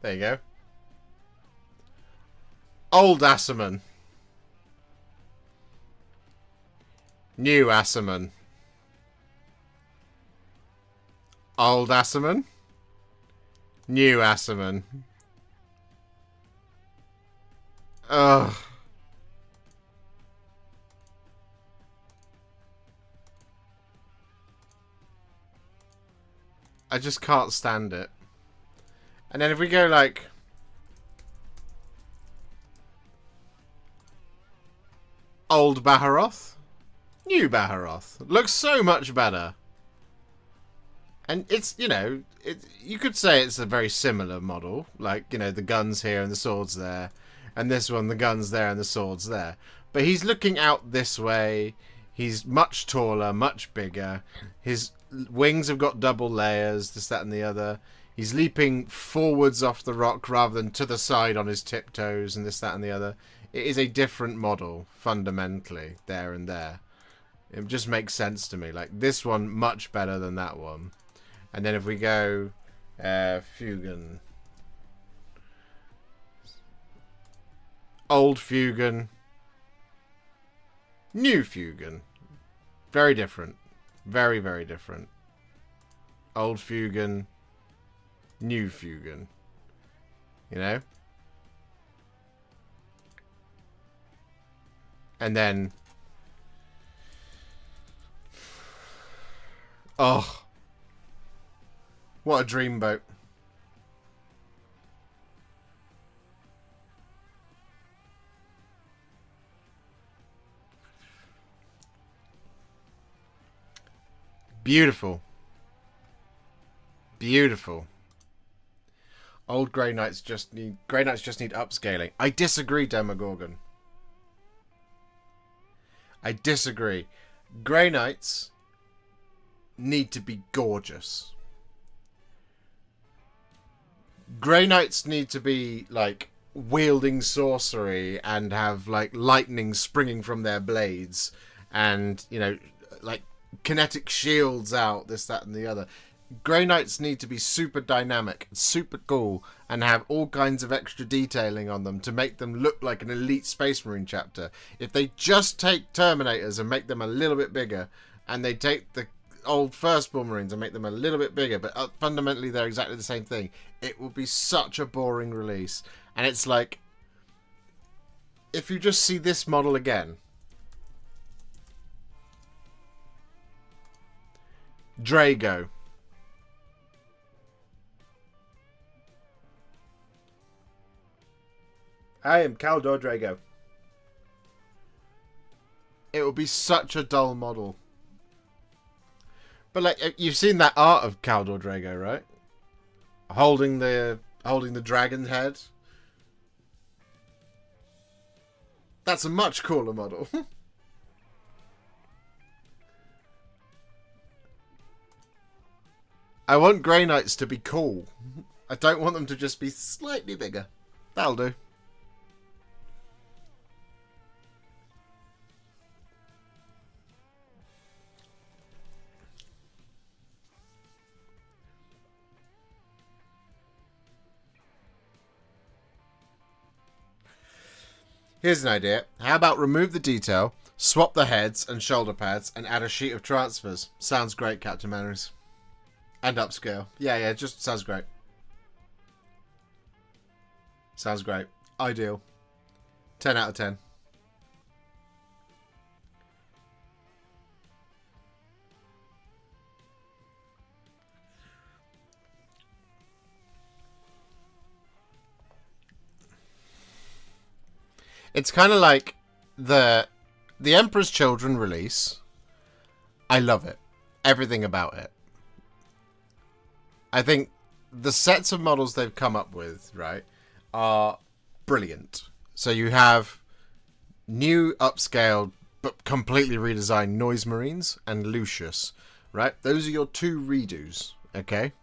There you go. Old Asserman. New Asserman. Old Asserman. New Asserman. Ugh. I just can't stand it. And then if we go like... Old Baharoth. New Baharoth. Looks so much better. And it's, you know, you could say it's a very similar model. Like, you know, the guns here and the swords there. And this one, the guns there and the swords there. But he's looking out this way. He's much taller, much bigger. His wings have got double layers, this, that, and the other. He's leaping forwards off the rock rather than to the side on his tiptoes and this, that, and the other. It is a different model, fundamentally, there and there. It just makes sense to me. Like, this one, much better than that one. And then if we go... Fugan. Old Fugan. New Fugan. Very different. Very, very different. Old Fugan. New Fugan. You know? And then... Oh. What a dreamboat. Beautiful. Beautiful. Old Grey Knights just need upscaling. I disagree, Demogorgon. I disagree. Grey Knights need to be gorgeous. Grey Knights need to be like wielding sorcery and have like lightning springing from their blades and, you know, like kinetic shields out, this, that, and the other. Grey Knights need to be super dynamic, super cool, and have all kinds of extra detailing on them to make them look like an elite Space Marine chapter. If they just take Terminators and make them a little bit bigger, and they take the old Firstborn Marines and make them a little bit bigger, but fundamentally they're exactly the same thing, it will be such a boring release. And it's like, if you just see this model again, Drago. I am Caldor Drago. It will be such a dull model. But like, you've seen that art of Caldor Drago, right? Holding the dragon head. That's a much cooler model. I want Grey Knights to be cool. I don't want them to just be slightly bigger. That'll do. Here's an idea. How about remove the detail, swap the heads and shoulder pads, and add a sheet of transfers? Sounds great, Captain Manners. And upscale. Yeah, just sounds great. Sounds great. Ideal. 10 out of 10. It's kind of like the Emperor's Children release. I love it. Everything about it. I think the sets of models they've come up with, right, are brilliant. So you have new upscaled but completely redesigned Noise Marines and Lucius, right? Those are your two redos, okay?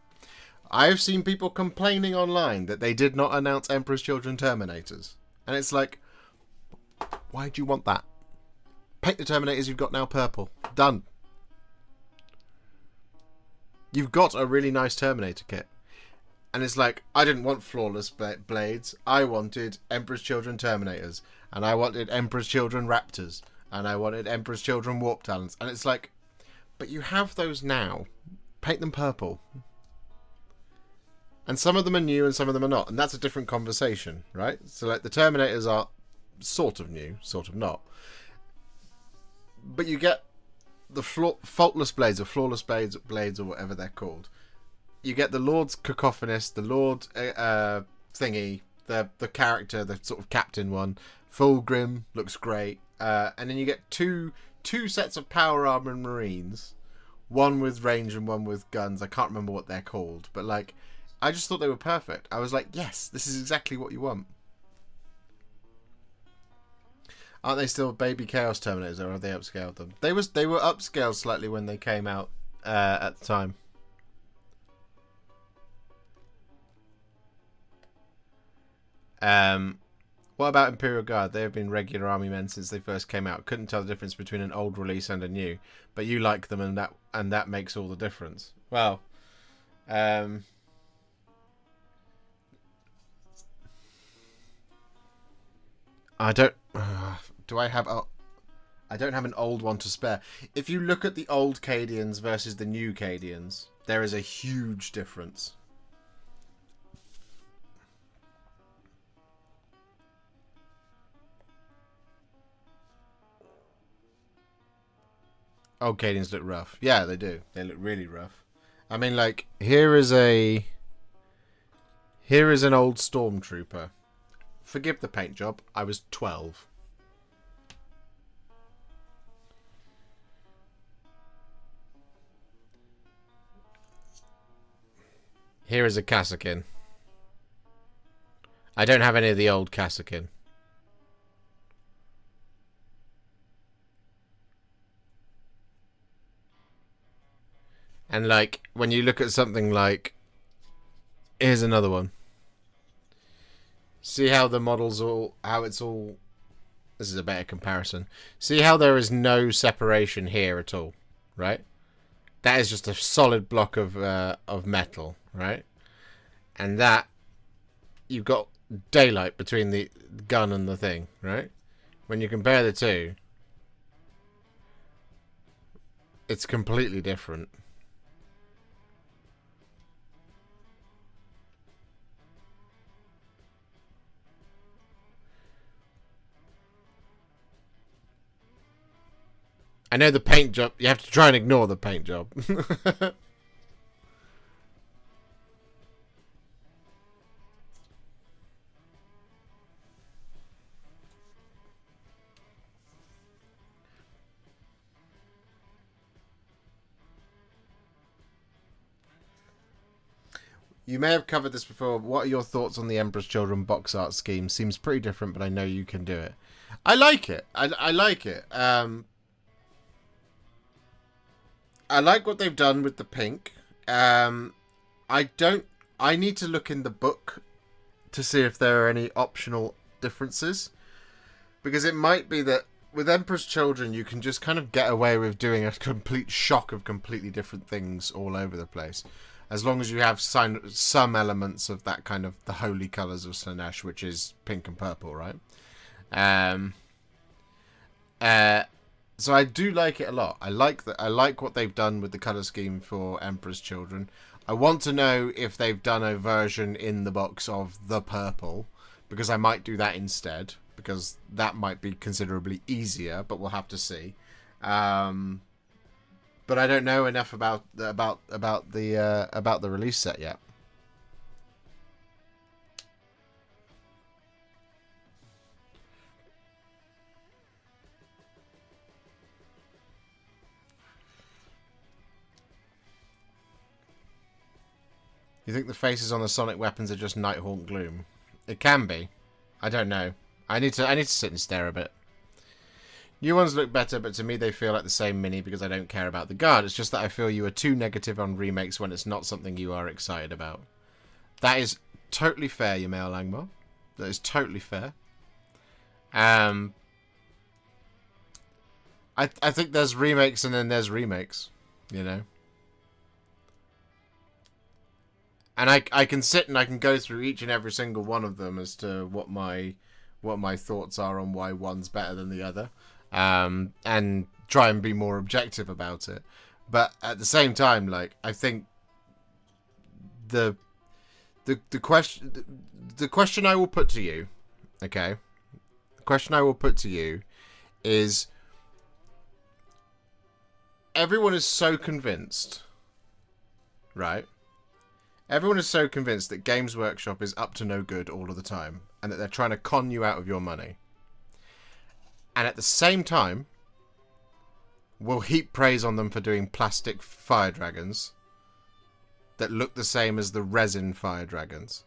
I've seen people complaining online that they did not announce Emperor's Children Terminators. And it's like, why do you want that? Paint the Terminators you've got now purple. Done. You've got a really nice Terminator kit. And it's like, I didn't want flawless blades. I wanted Emperor's Children Terminators. And I wanted Emperor's Children Raptors. And I wanted Emperor's Children Warp Talons. And it's like, but you have those now. Paint them purple. And some of them are new and some of them are not. And that's a different conversation, right? So like the Terminators are sort of new, sort of not. But you get the faultless blades or flawless blades or whatever they're called. You get the Lord's Cacophonist, the Lord thingy, the character, the sort of captain one. Fulgrim looks great. And then you get two sets of power armor and marines. One with range and one with guns. I can't remember what they're called. But like, I just thought they were perfect. I was like, yes, this is exactly what you want. Aren't they still baby Chaos Terminators, or have they upscaled them? They were upscaled slightly when they came out at the time. What about Imperial Guard? They have been regular army men since they first came out. Couldn't tell the difference between an old release and a new, but you like them, and that makes all the difference. Well, I don't. Do I have a? I don't have an old one to spare. If you look at the old Cadians versus the new Cadians, there is a huge difference. Old Cadians look rough. Yeah, they do. They look really rough. I mean, like, here is an old Stormtrooper. Forgive the paint job. I was 12. Here is a Kasrkin. I don't have any of the old Kasrkin. And like, when you look at something like, here's another one. See how the models this is a better comparison. See how there is no separation here at all, right? That is just a solid block of metal, right? And that, you've got daylight between the gun and the thing, right? When you compare the two, it's completely different. I know the paint job, you have to try and ignore the paint job. You may have covered this before. What are your thoughts on the Emperor's Children box art scheme? Seems pretty different, but I know you can do it. I like it. I like it. I like what they've done with the pink. I need to look in the book to see if there are any optional differences. Because it might be that with Emperor's Children, you can just kind of get away with doing a complete shock of completely different things all over the place. As long as you have some elements of that kind of the holy colours of Slaanesh, which is pink and purple, right? So I do like it a lot. I like what they've done with the colour scheme for Emperor's Children. I want to know if they've done a version in the box of the purple, because I might do that instead, because that might be considerably easier, but we'll have to see. But I don't know enough about the release set yet. You think the faces on the Sonic weapons are just Nighthawk Gloom? It can be. I don't know. I need to sit and stare a bit. New ones look better, but to me they feel like the same mini because I don't care about the guard. It's just that I feel you are too negative on remakes when it's not something you are excited about. That is totally fair, Yamail Langmar. That is totally fair. I think there's remakes and then there's remakes, you know. And I can sit and I can go through each and every single one of them as to what my thoughts are on why one's better than the other, and try and be more objective about it. But at the same time, like, I think the question I will put to you, okay, the question I will put to you is, everyone is so convinced, right? Everyone is so convinced that Games Workshop is up to no good all of the time, and that they're trying to con you out of your money. And at the same time, will heap praise on them for doing plastic fire dragons that look the same as the resin fire dragons.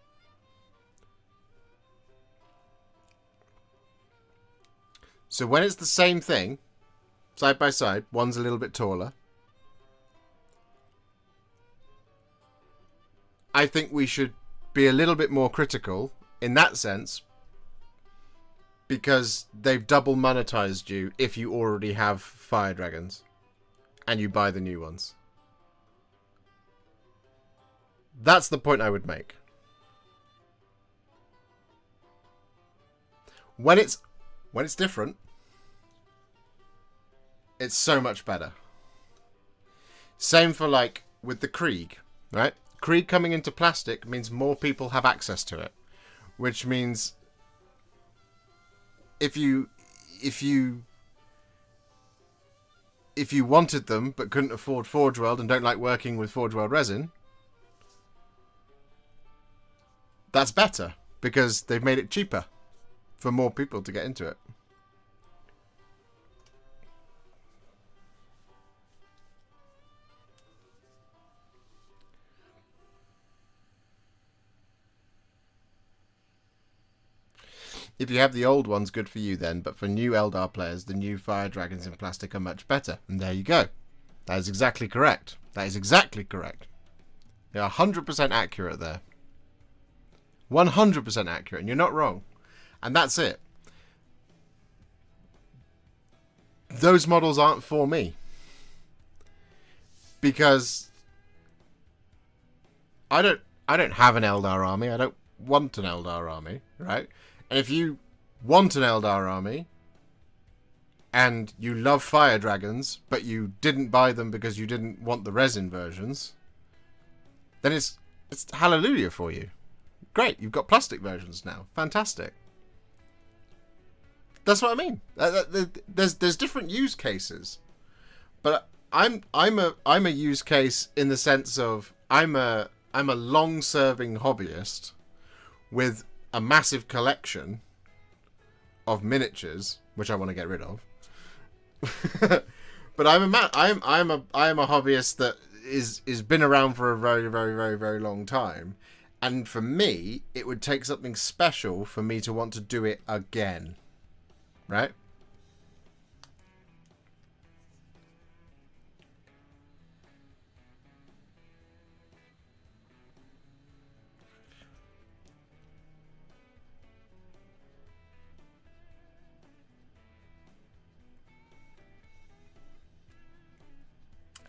So when it's the same thing, side by side, one's a little bit taller, I think we should be a little bit more critical in that sense, because they've double monetized you if you already have fire dragons and you buy the new ones. That's the point I would make. When it's different, it's so much better. Same for, like, with the Krieg, right? Krieg coming into plastic means more people have access to it, which means if you wanted them but couldn't afford Forge World and don't like working with Forge World resin, that's better because they've made it cheaper for more people to get into it. If you have the old ones, good for you then, but for new Eldar players, the new Fire Dragons in plastic are much better. And there you go. That is exactly correct. That is exactly correct. You're 100% accurate there. 100% accurate, and you're not wrong. And that's it. Those models aren't for me. Because I don't have an Eldar army. I don't want an Eldar army, right? And if you want an Eldar army and you love fire dragons, but you didn't buy them because you didn't want the resin versions, then it's hallelujah for you. Great, you've got plastic versions now. Fantastic. That's what I mean. There's different use cases, but I'm a use case in the sense of I'm a long-serving hobbyist with a massive collection of miniatures, which I want to get rid of. But I am a hobbyist that is been around for a very, very, very, very long time, and for me, it would take something special for me to want to do it again, right?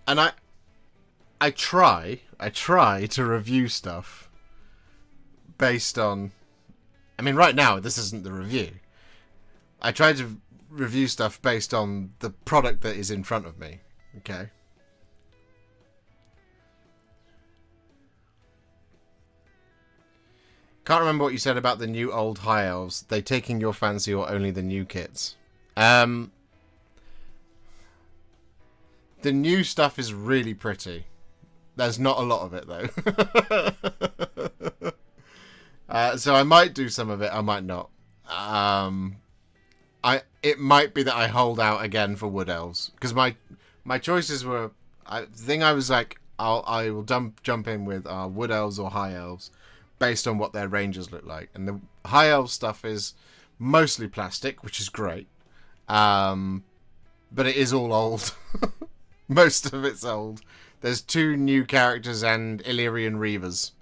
And I try to review stuff based on, I mean, right now this isn't the review. I try to review stuff based on the product that is in front of me. Okay. Can't remember what you said about the new old high elves. They taking your fancy or only the new kits? The new stuff is really pretty. There's not a lot of it, though. So I might do some of it, I might not. It might be that I hold out again for Wood Elves. Because my choices were... I was like, I will jump in with wood elves or high elves, based on what their ranges look like. And the high elf stuff is mostly plastic, which is great, but it is all old. Most of it's old. There's 2 new characters and Illyrian Reavers.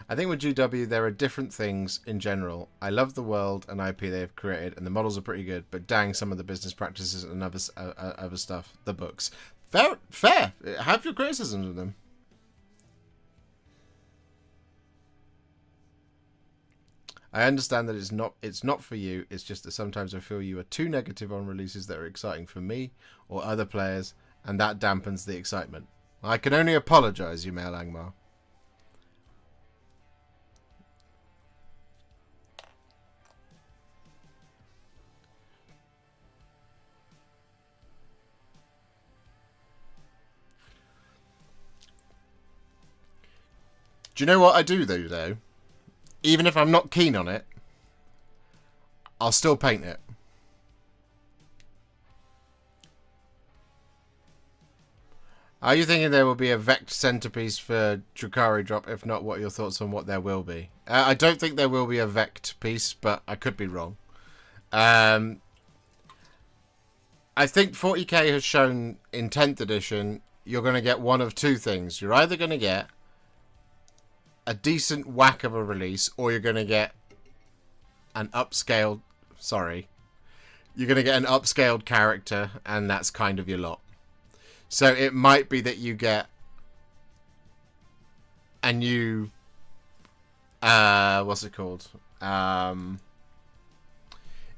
I think with GW there are different things in general. I love the world and IP they have created, and the models are pretty good. But dang, some of the business practices and other stuff, the books. Fair. Have your criticisms of them. I understand that it's not for you. It's just that sometimes I feel you are too negative on releases that are exciting for me or other players, and that dampens the excitement. I can only apologise, Yumel Angmar. Do you know what I do though? Even if I'm not keen on it, I'll still paint it. Are you thinking there will be a Vect centerpiece for Drukhari drop? If not, what are your thoughts on what there will be? I don't think there will be a Vect piece, but I could be wrong. I think 40k has shown in 10th edition you're going to get one of 2 things. You're either going to get a decent whack of a release, or you're going to get an upscaled... Sorry. You're going to get an upscaled character, and that's kind of your lot. So it might be that you get a new... what's it called?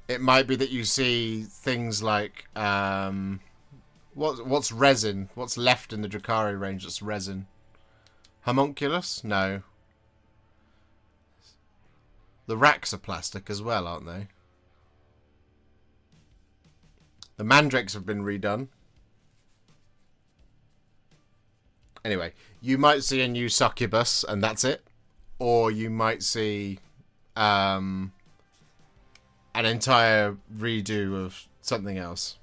It might be that you see things like... what's resin? What's left in the Drukhari range that's resin? Homunculus? No. The racks are plastic as well, aren't they? The mandrakes have been redone. Anyway, you might see a new succubus, and that's it. Or you might see an entire redo of something else.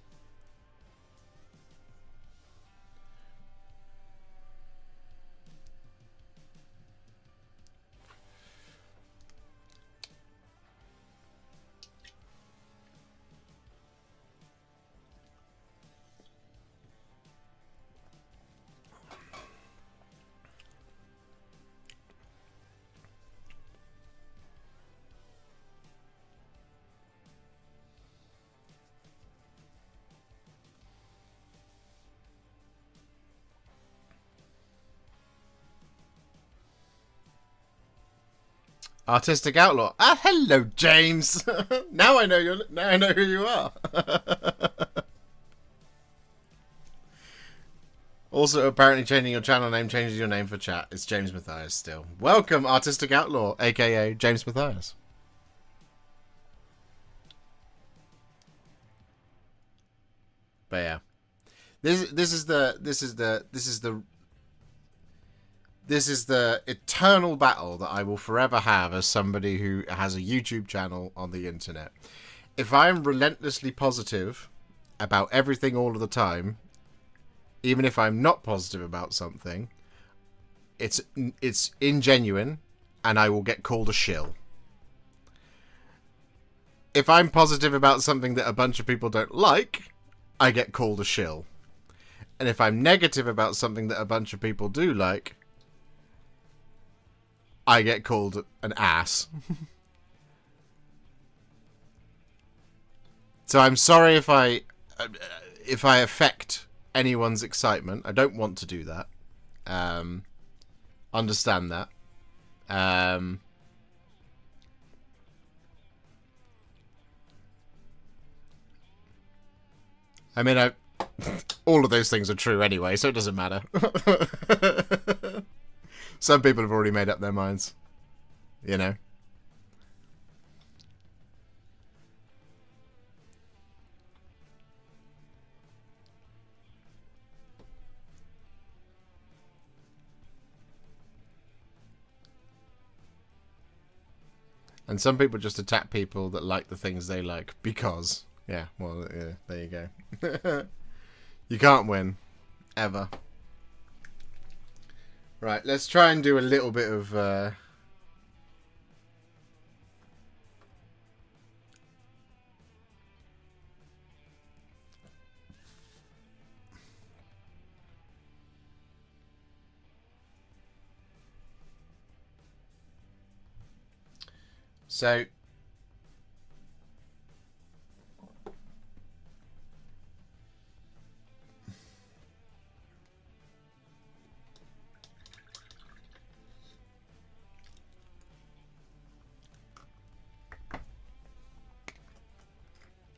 Artistic Outlaw. Ah, hello, James. Now I know who you are. Also, apparently changing your channel name changes your name for chat. It's James Mathias still. Welcome, Artistic Outlaw, aka James Mathias. But yeah, this is the eternal battle that I will forever have as somebody who has a YouTube channel on the internet. If I'm relentlessly positive about everything all of the time, even if I'm not positive about something, it's ingenuine, and I will get called a shill. If I'm positive about something that a bunch of people don't like, I get called a shill. And if I'm negative about something that a bunch of people do like, I get called an ass. So I'm sorry if I affect anyone's excitement. I don't want to do that. Understand that. I mean, all of those things are true anyway, so it doesn't matter. Some people have already made up their minds, you know. And some people just attack people that like the things they like because. Yeah, well, yeah, there you go. You can't win. Ever. Right, let's try and do a little bit of... So...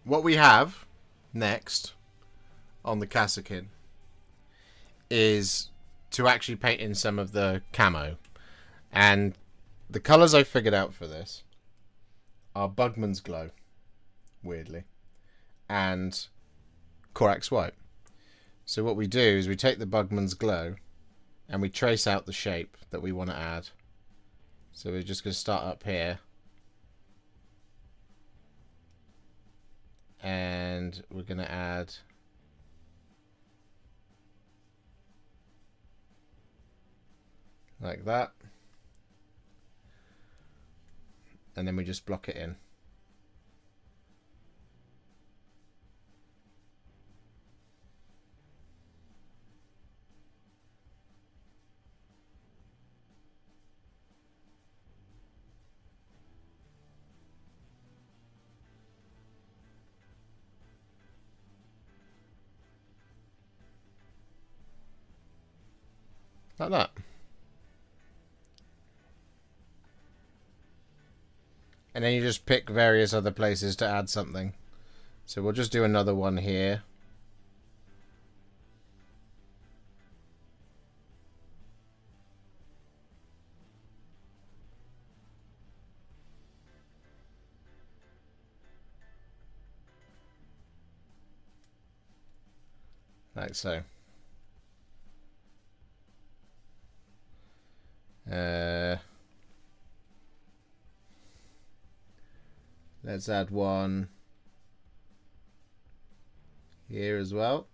What we have next on the Kasrkin is to actually paint in some of the camo. And the colours I figured out for this are Bugman's Glow, weirdly, and Corax White. So what we do is we take the Bugman's Glow and we trace out the shape that we want to add. So we're just going to start up here. And we're going to add like that. And then we just block it in. Like that. And then you just pick various other places to add something. So we'll just do another one here. Like so. Let's add one here as well.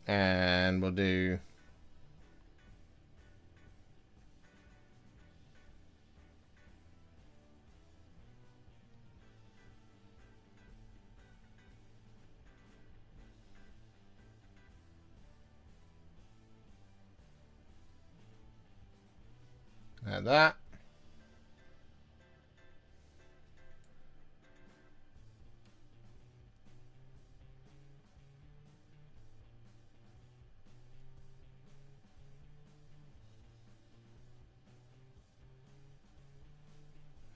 And we'll do like that.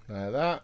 Like that.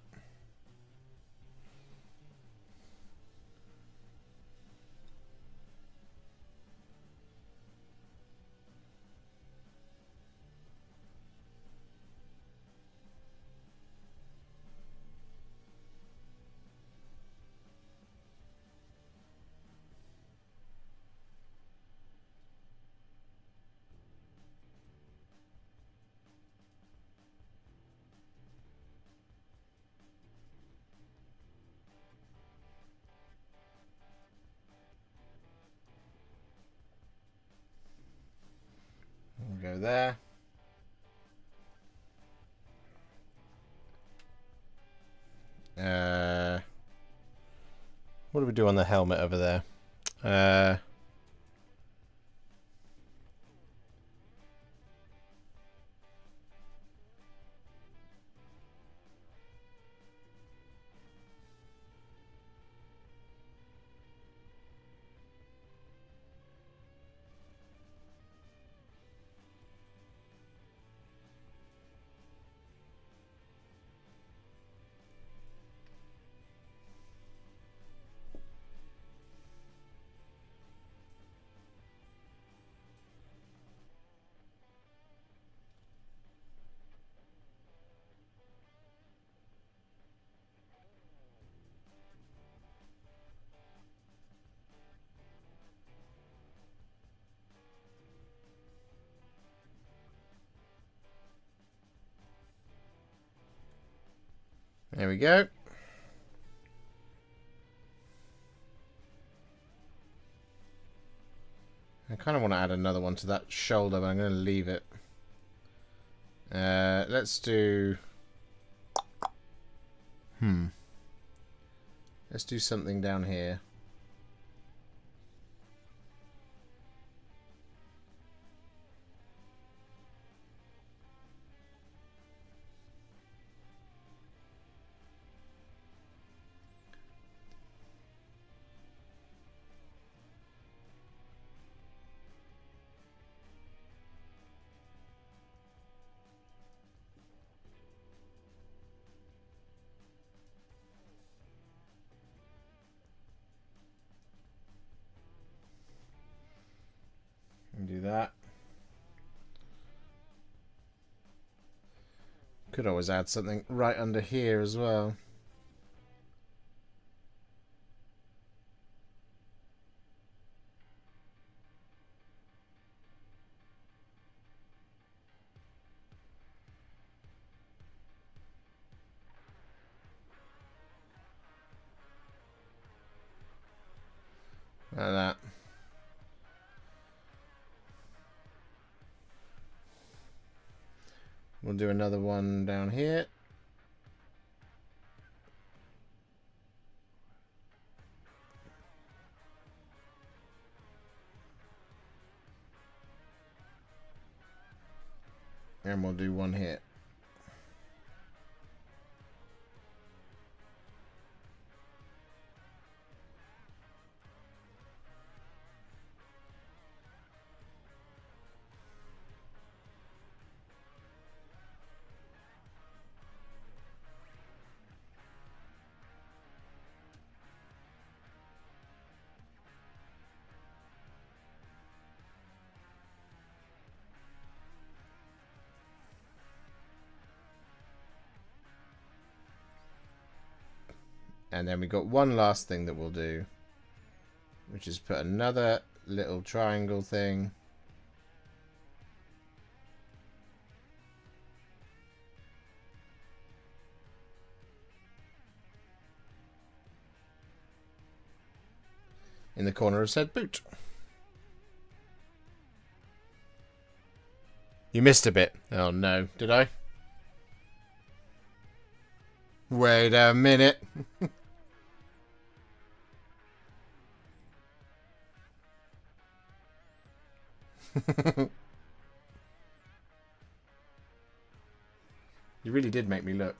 We'll go there. What do we do on the helmet over there? There we go. I kind of want to add another one to that shoulder, but I'm going to leave it. Let's do... Let's do something down here. Do that. Could always add something right under here as well. Like that. We'll do another one down here. And we'll do one here. And then we got one last thing that we'll do, which is put another little triangle thing. In the corner of said boot. You missed a bit. Oh no, did I? Wait a minute. You really did make me look.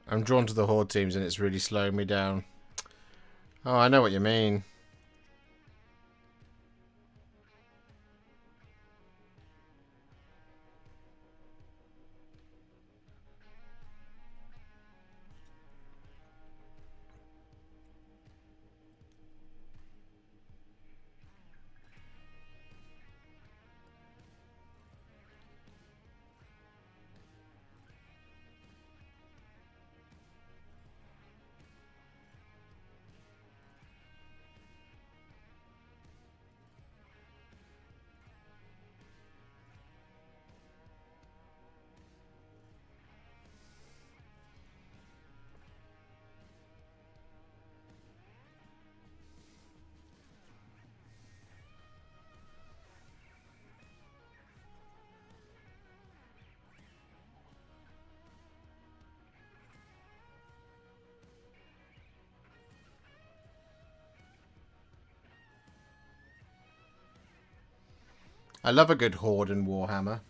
I'm drawn to the horde teams and it's really slowing me down. Oh, I know what you mean. I love a good horde in Warhammer.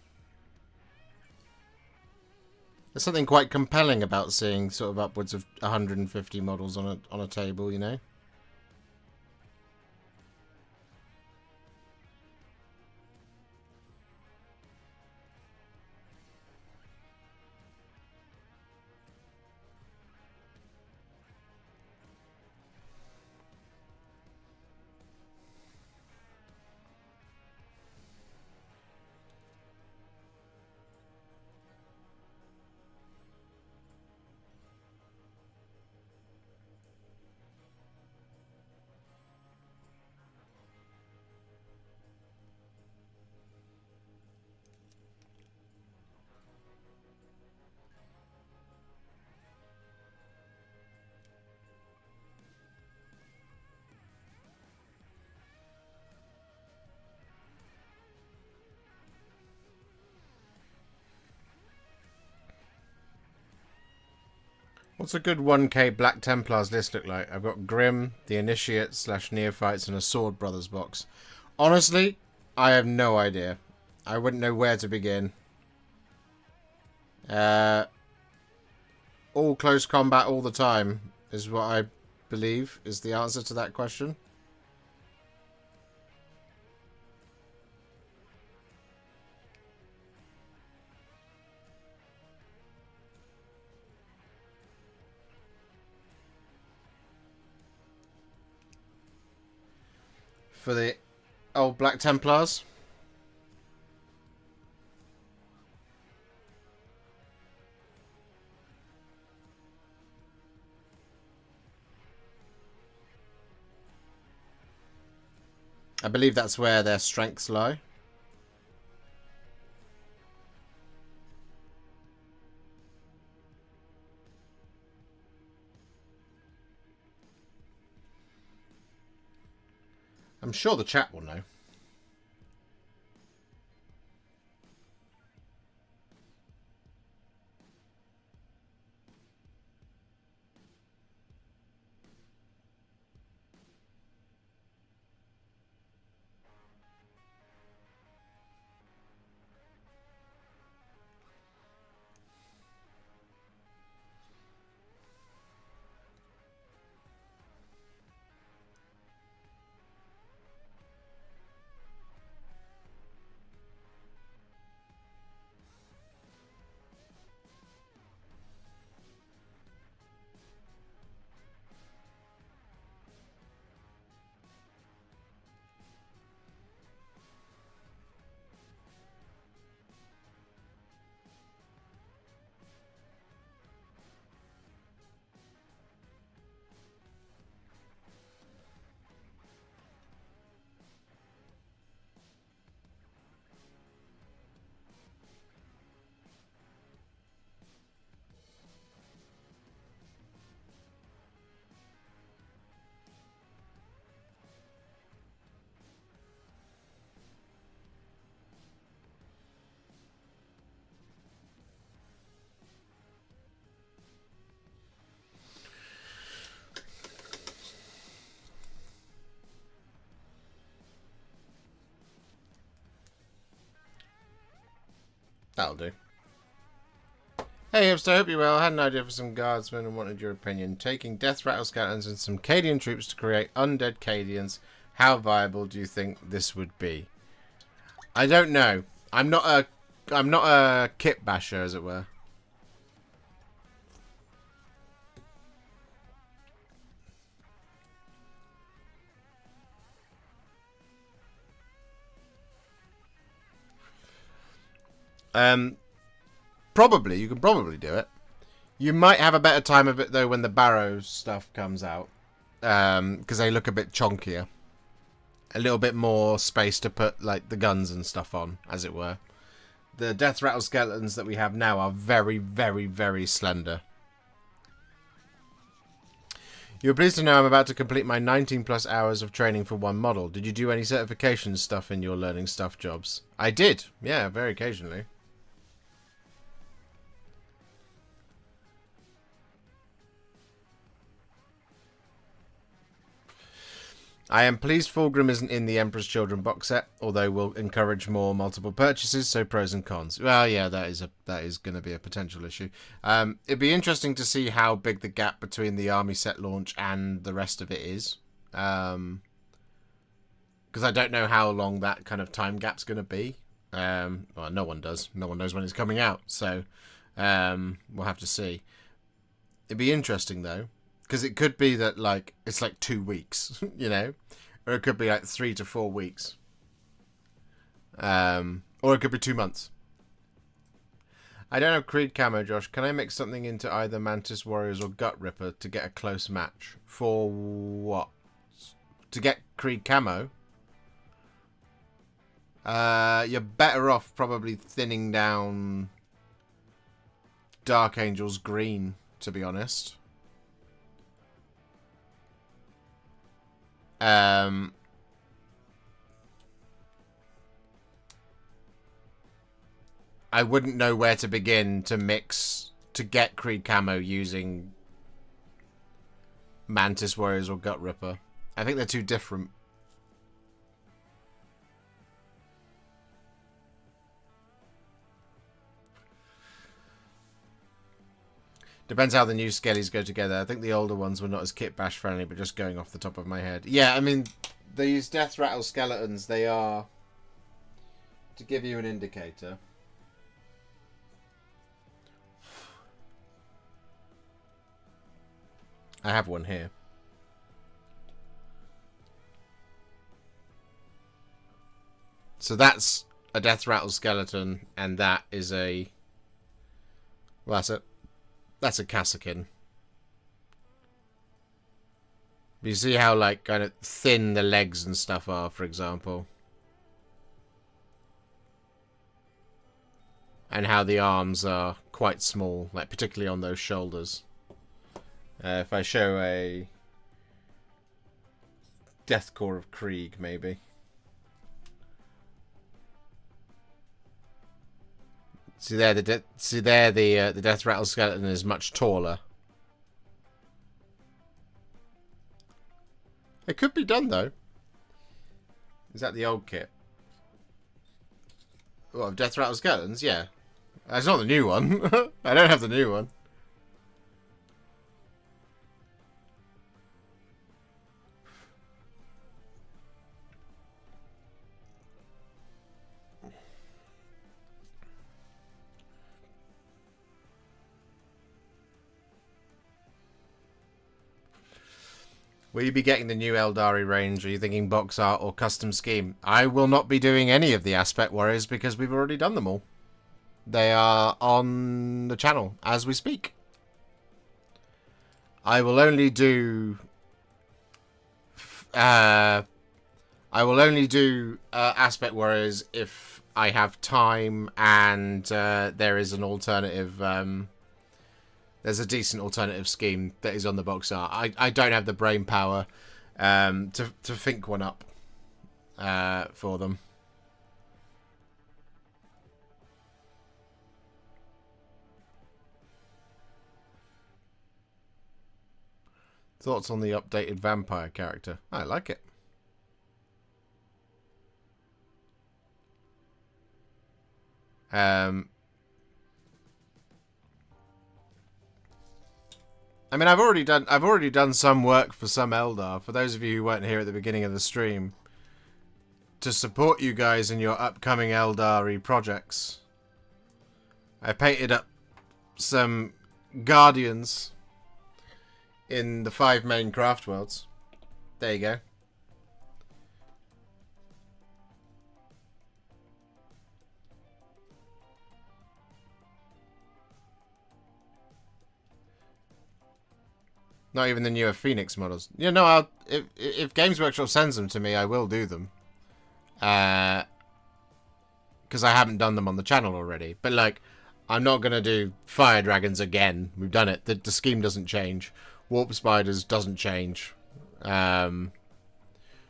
There's something quite compelling about seeing sort of upwards of 150 models on a table, you know? What's a good 1k Black Templars list look like? I've got Grim, the Initiate / Neophytes, and a Sword Brothers box. Honestly, I have no idea. I wouldn't know where to begin. All close combat all the time is what I believe is the answer to that question. For the old Black Templars. I believe that's where their strengths lie. I'm sure the chat will know. That'll do. Hey Hipster, hope you're well. I had an idea for some guardsmen and wanted your opinion. Taking death rattle skeletons and some Cadian troops to create undead Cadians. How viable do you think this would be? I don't know. I'm not a kit basher, as it were. Probably, you can probably do it. You might have a better time of it, though, when the Barrow stuff comes out. Because they look a bit chonkier. A little bit more space to put, like, the guns and stuff on, as it were. The Death Rattle skeletons that we have now are very, very, very slender. You're pleased to know I'm about to complete my 19 plus hours of training for one model. Did you do any certification stuff in your learning stuff jobs? I did. Yeah, very occasionally. I am pleased Fulgrim isn't in the Emperor's Children box set, although we'll encourage more multiple purchases, so pros and cons. Well, yeah, that is going to be a potential issue. It'd be interesting to see how big the gap between the army set launch and the rest of it is. Because I don't know how long that kind of time gap's going to be. Well, no one does. No one knows when it's coming out, so we'll have to see. It'd be interesting, though. Because it could be that, like, it's like 2 weeks, you know? Or it could be like 3 to 4 weeks. Or it could be 2 months. I don't have Creed camo, Josh. Can I mix something into either Mantis Warriors or Gut Ripper to get a close match? For what? To get Creed camo? You're better off probably thinning down Dark Angel's green, to be honest. I wouldn't know where to begin to mix to get Creed camo using Mantis Warriors or Gut Ripper. I think they're too different. Depends how the new skellies go together. I think the older ones were not as kit bash friendly, but just going off the top of my head. Yeah, I mean, these Death Rattle skeletons, they are, to give you an indicator. I have one here. So that's a Death Rattle skeleton, and that is a, well, that's a Kasrkin. You see how, like, kind of thin the legs and stuff are, for example. And how the arms are quite small, like, particularly on those shoulders. If I show a Deathcore of Krieg, maybe. See there, the Death Rattle skeleton is much taller. It could be done though. Is that the old kit? What, of Death Rattle skeletons? Yeah. That's not the new one. I don't have the new one. Will you be getting the new Eldari range? Are you thinking box art or custom scheme? I will not be doing any of the Aspect Warriors because we've already done them all. They are on the channel as we speak. I will only do Aspect Warriors if I have time and there is an alternative. There's a decent alternative scheme that is on the box art. I don't have the brain power to think one up for them. Thoughts on the updated vampire character? I like it. I mean, I've already done some work for some Eldar. For those of you who weren't here at the beginning of the stream, to support you guys in your upcoming Eldari projects, I painted up some Guardians in the 5 main craft worlds. There you go. Not even the newer Phoenix models. You know, if Games Workshop sends them to me, I will do them. Because I haven't done them on the channel already. But, like, I'm not going to do Fire Dragons again. We've done it. The scheme doesn't change. Warp Spiders doesn't change.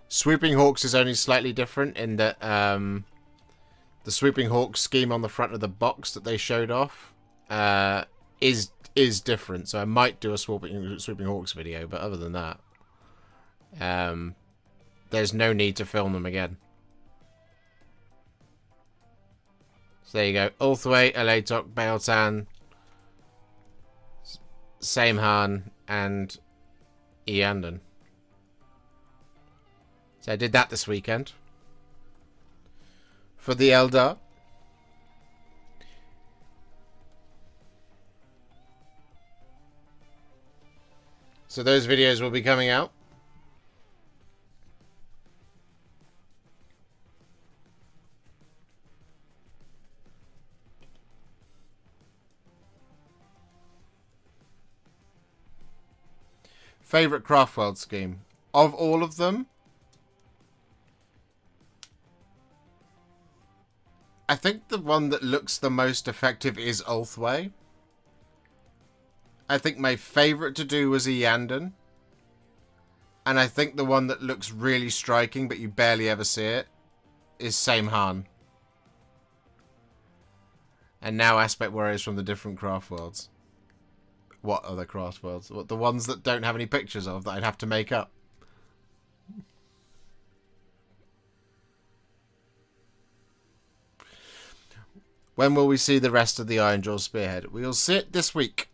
Swooping Hawks is only slightly different in that the Swooping Hawks scheme on the front of the box that they showed off is different, so I might do a swooping Hawks video, but other than that, there's no need to film them again. So there you go. Ulthway, Elatok, Bealtan, Samehan, and Eandon. So I did that this weekend. For the Eldar. So those videos will be coming out. Favorite Craftworld scheme? Of all of them, I think the one that looks the most effective is Ulthway. I think my favorite to do was Eandon. And I think the one that looks really striking, but you barely ever see it, is Samehan. And now Aspect Warriors from the different Craftworlds. What other Craftworlds? What, the ones that don't have any pictures of that I'd have to make up? When will we see the rest of the Ironjaw Spearhead? We'll see it this week.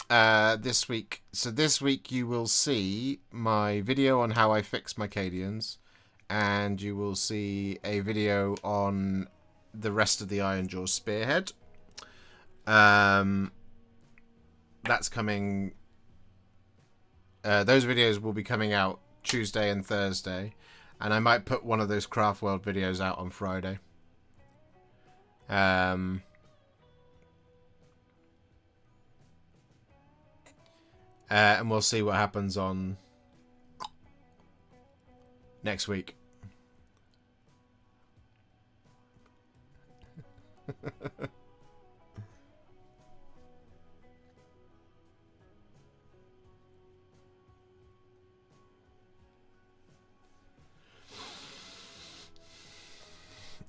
This week. So this week you will see my video on how I fix my Cadians. And you will see a video on the rest of the Ironjaw Spearhead. That's coming. Those videos will be coming out Tuesday and Thursday. And I might put one of those Craftworld videos out on Friday. And we'll see what happens on next week.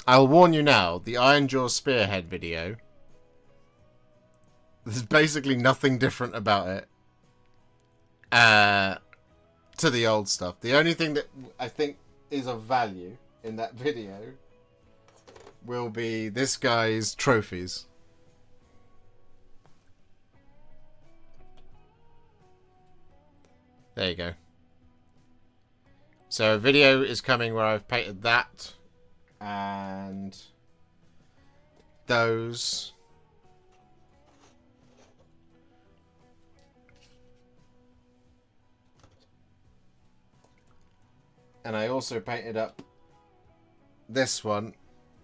I'll warn you now, the Ironjaw Spearhead video, there's basically nothing different about it to the old stuff. The only thing that I think is of value in that video will be this guy's trophies. There you go. So a video is coming where I've painted that and those. And I also painted up this one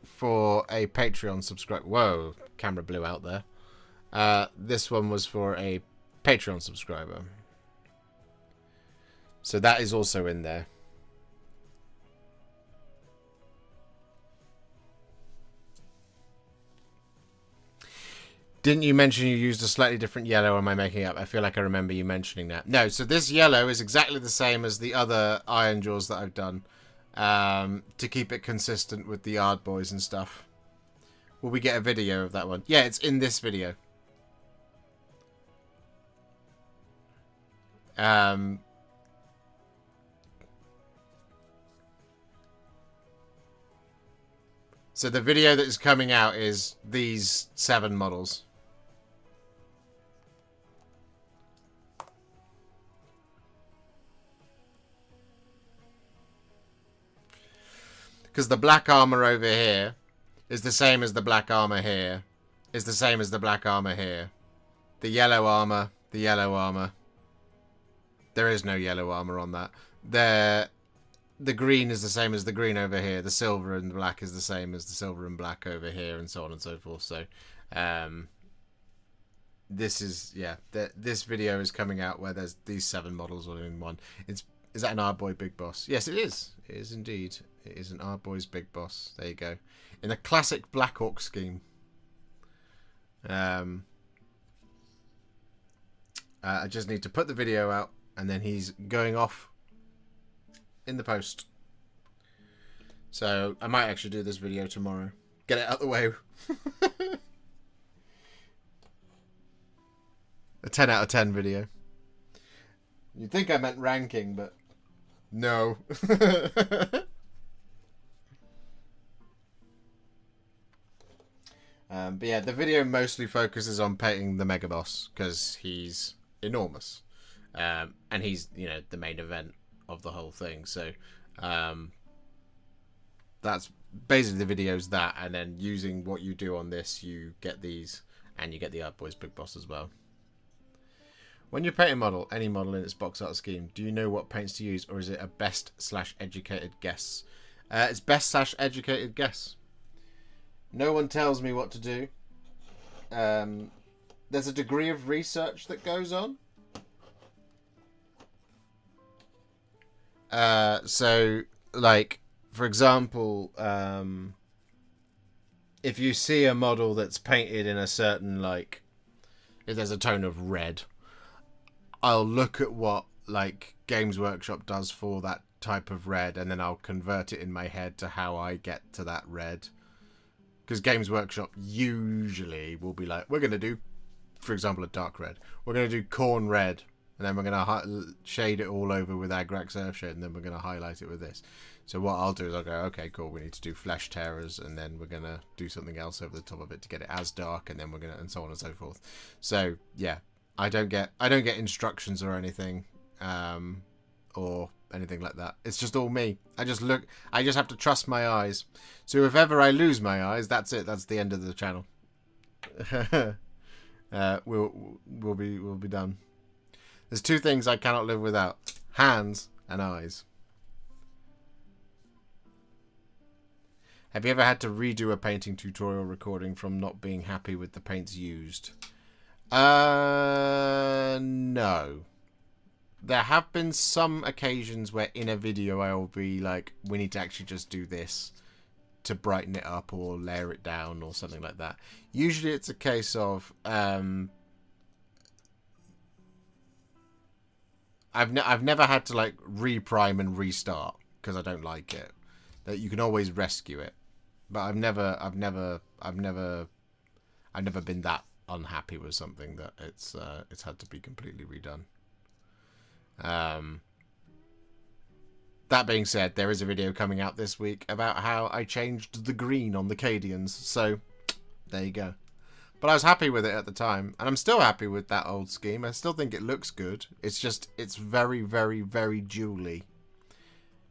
for a Patreon subscriber. Whoa, camera blew out there. This one was for a Patreon subscriber. So that is also in there. Didn't you mention you used a slightly different yellow, or am I making it up? I feel like I remember you mentioning that. No, so this yellow is exactly the same as the other Ironjaws that I've done. To keep it consistent with the Yard Boys and stuff. Will we get a video of that one? Yeah, it's in this video. So the video that is coming out is these 7 models. Because the black armor over here is the same as the black armor here, is the same as the black armor here. The yellow armor, the yellow armor. There is no yellow armor on that. The green is the same as the green over here. The silver and the black is the same as the silver and black over here, and so on and so forth. So, this is, yeah, this video is coming out where there's these 7 models all in one. Is that an Our Boy Big Boss? Yes, it is. It is indeed. It is an Our Boys Big Boss. There you go. In the classic Black Hawk scheme. I just need to put the video out, and then he's going off in the post. So I might actually do this video tomorrow. Get it out the way. A 10 out of 10 video. You'd think I meant ranking, but No. But yeah, the video mostly focuses on painting the Mega Boss because he's enormous, and he's, you know, the main event of the whole thing. So that's basically the video's that, and then using what you do on this, you get these, and you get the Art Boys Big Boss as well. When you paint a model, any model in its box art scheme, do you know what paints to use, or is it a best/educated guess? It's best/educated guess. No one tells me what to do. There's a degree of research that goes on. So, like, for example, if you see a model that's painted in a certain, like, if there's a tone of red, I'll look at what, like, Games Workshop does for that type of red, and then I'll convert it in my head to how I get to that red. Because Games Workshop usually will be like, we're going to do, for example, a dark red. We're going to do corn red, and then we're going to shade it all over with Agrax Earthshade, and then we're going to highlight it with this. So what I'll do is I'll go, okay, cool, we need to do Flesh Terrors, and then we're going to do something else over the top of it to get it as dark, and then we're going to, and so on and so forth. So, yeah, I don't get instructions or anything, or anything like that. It's just all me. I just have to trust my eyes. So if ever I lose my eyes, that's it. That's the end of the channel. We'll be done. There's two things I cannot live without: hands and eyes. Have you ever had to redo a painting tutorial recording from not being happy with the paints used? No. There have been some occasions where in a video I will be like, we need to actually just do this to brighten it up or layer it down or something like that. Usually it's a case of I've never had to like reprime and restart because I don't like it. That you can always rescue it, but I've never been that unhappy with something that it's had to be completely redone. That being said, there is a video coming out this week about how I changed the green on the Cadians, so there you go. But I was happy with it at the time, and I'm still happy with that old scheme. I still think it looks good. It's just, it's very, very, very jewelly.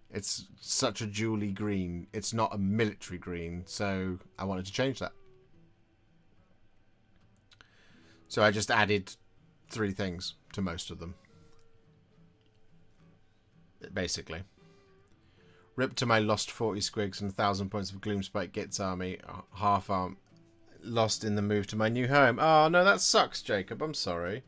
It's such a jewelly green. It's not a military green, so I wanted to change that. So I just added 3 things to most of them. Basically. Rip to my lost 40 squigs and 1,000 points of Gloomspike Gitz army. Half arm. Lost in the move to my new home. Oh, no, that sucks, Jacob. I'm sorry.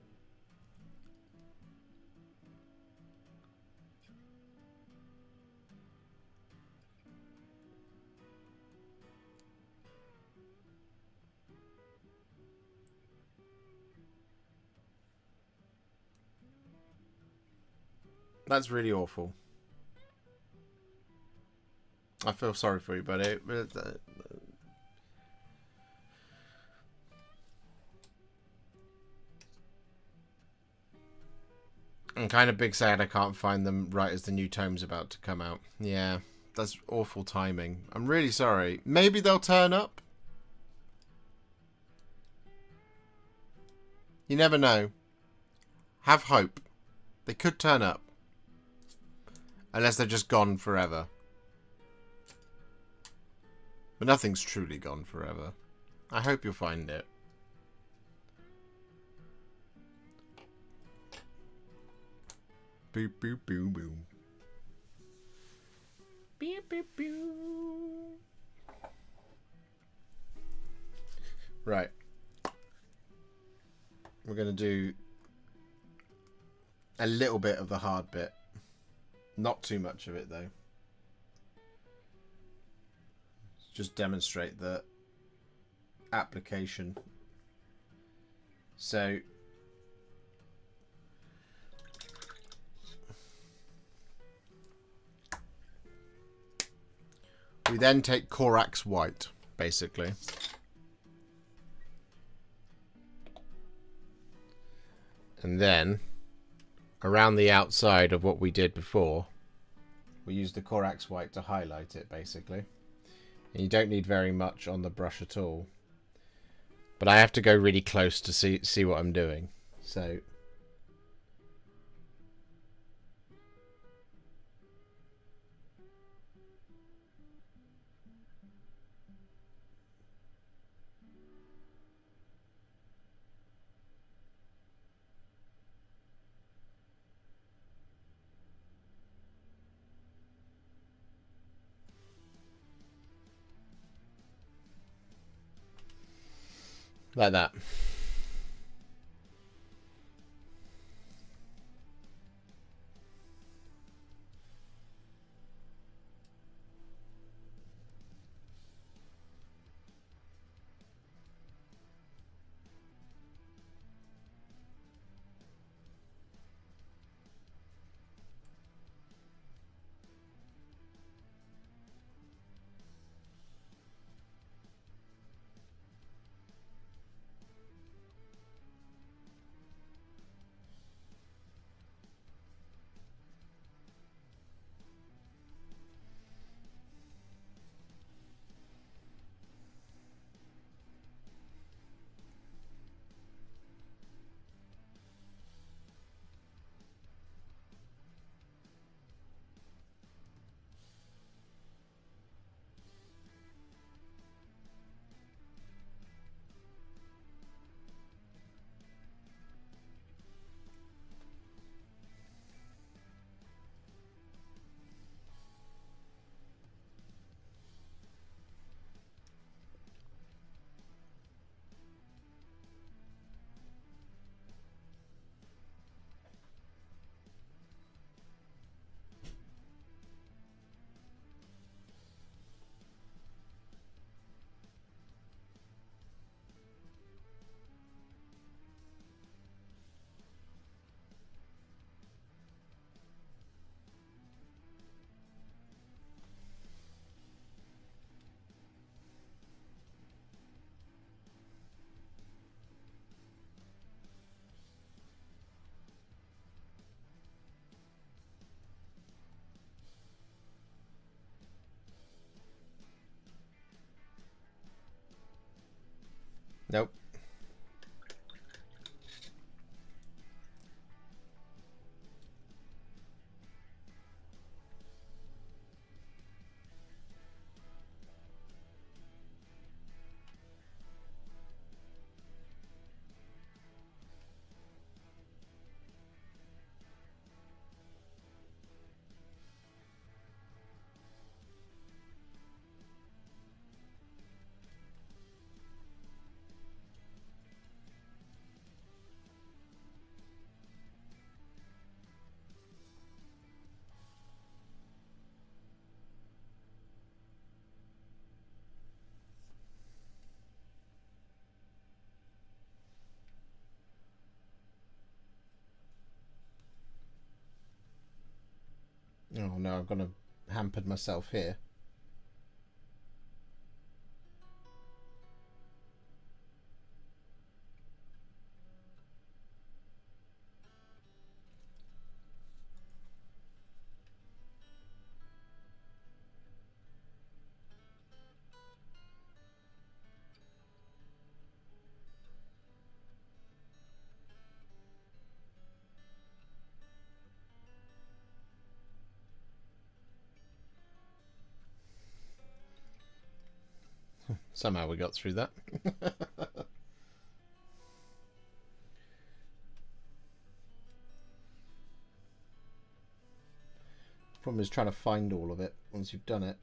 That's really awful. I feel sorry for you, buddy. I'm kind of big sad I can't find them right as the new tome's about to come out. Yeah, that's awful timing. I'm really sorry. Maybe they'll turn up. You never know. Have hope. They could turn up. Unless they're just gone forever. But nothing's truly gone forever. I hope you'll find it. Boop, boop, boom, boom. Beep, beep, boop. Right. We're going to do a little bit of the hard bit. Not too much of it, though. Just demonstrate the application. So, we then take Corax White, basically. And then, around the outside of what we did before, We use the Corax white to highlight it, basically. And you don't need very much on the brush at all. But I have to go really close to see what I'm doing. So... like that. Nope. Oh no, I've gone and hampered myself here. Somehow we got through that. Problem is trying to find all of it once you've done it.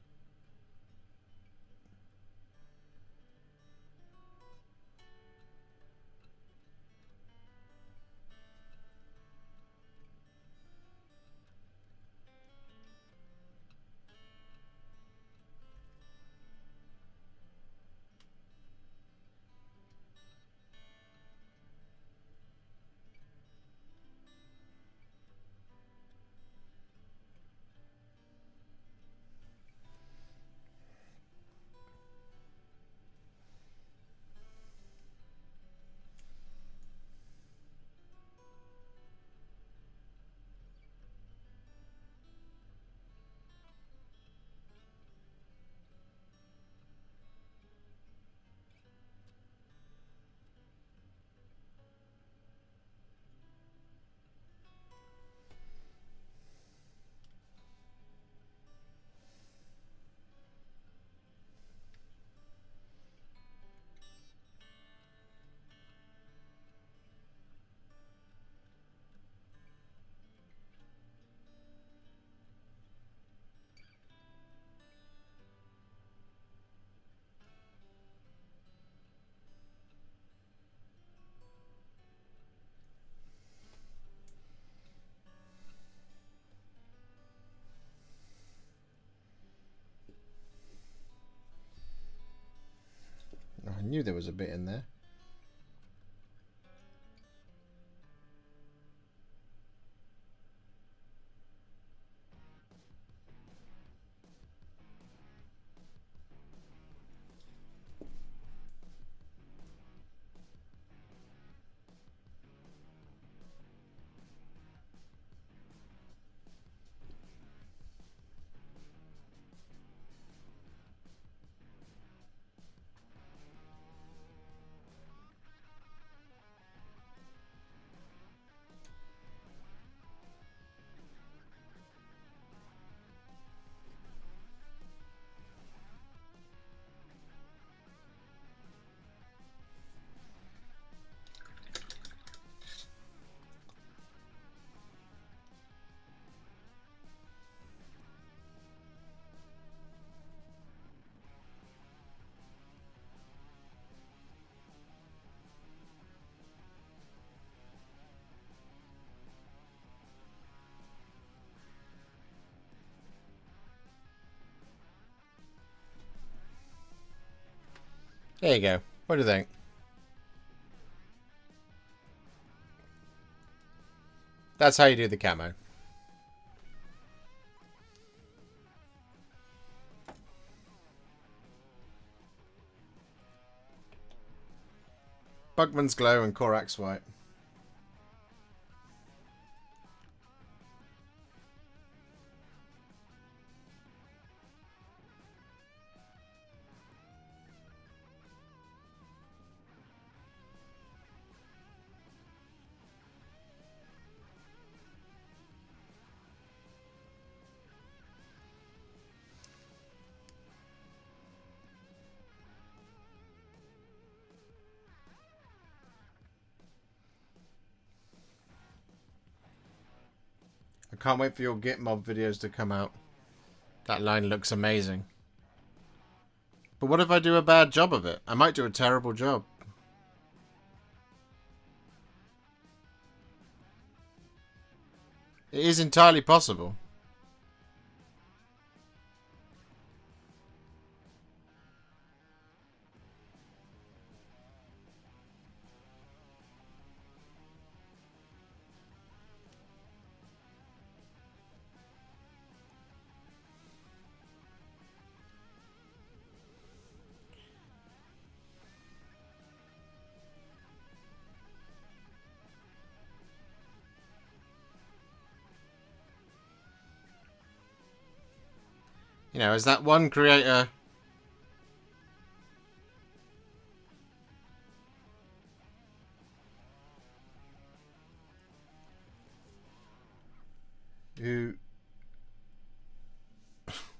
knew there was a bit in there. There you go. What do you think? That's how you do the camo. Bugman's Glow and Korax White. I can't wait for your Git mob videos to come out. That line looks amazing. But what if I do a bad job of it? I might do a terrible job. It is entirely possible. You know, as that one creator who...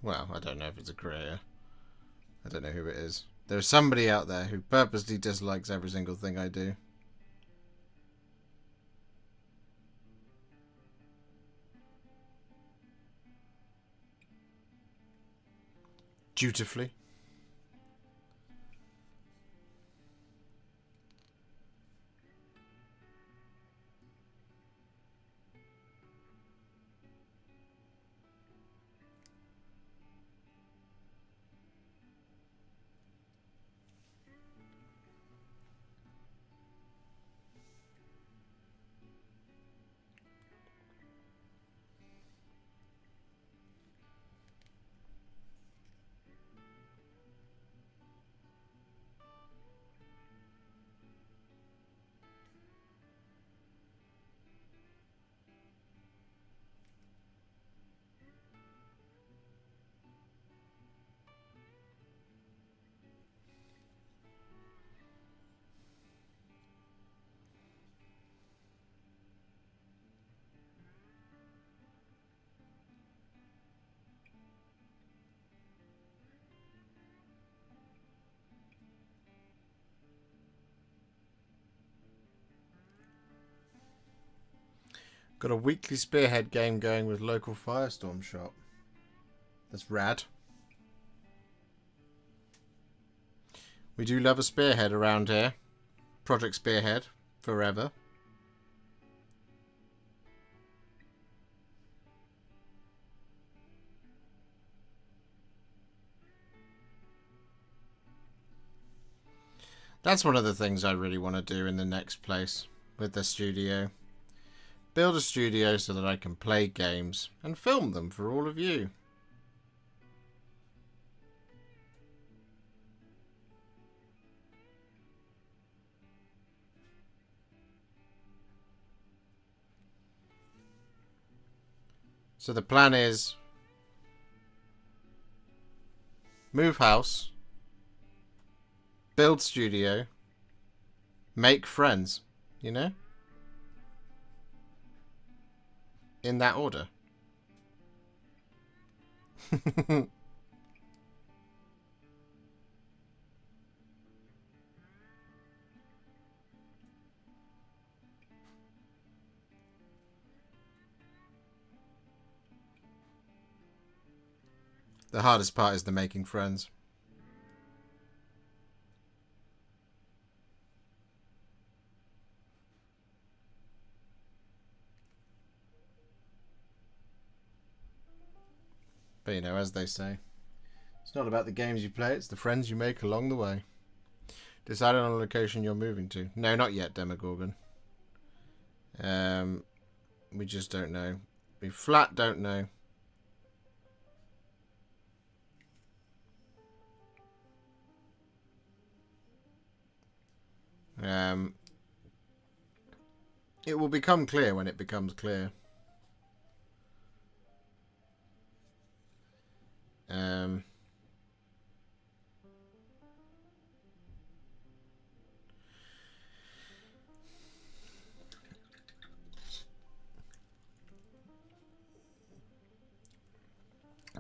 Well, I don't know if it's a creator. I don't know who it is. There's somebody out there who purposely dislikes every single thing I do. Dutifully. Got a weekly Spearhead game going with local Firestorm shop. That's rad. We do love a Spearhead around here. Project Spearhead. Forever. That's one of the things I really want to do in the next place with the studio. Build a studio so that I can play games and film them for all of you. So the plan is move house, build studio, make friends, you know? In that order. The hardest part is the making friends. But you know, as they say, it's not about the games you play, it's the friends you make along the way. Decided on a location you're moving to. No, not yet, Demogorgon. We just don't know. We flat don't know. It will become clear when it becomes clear.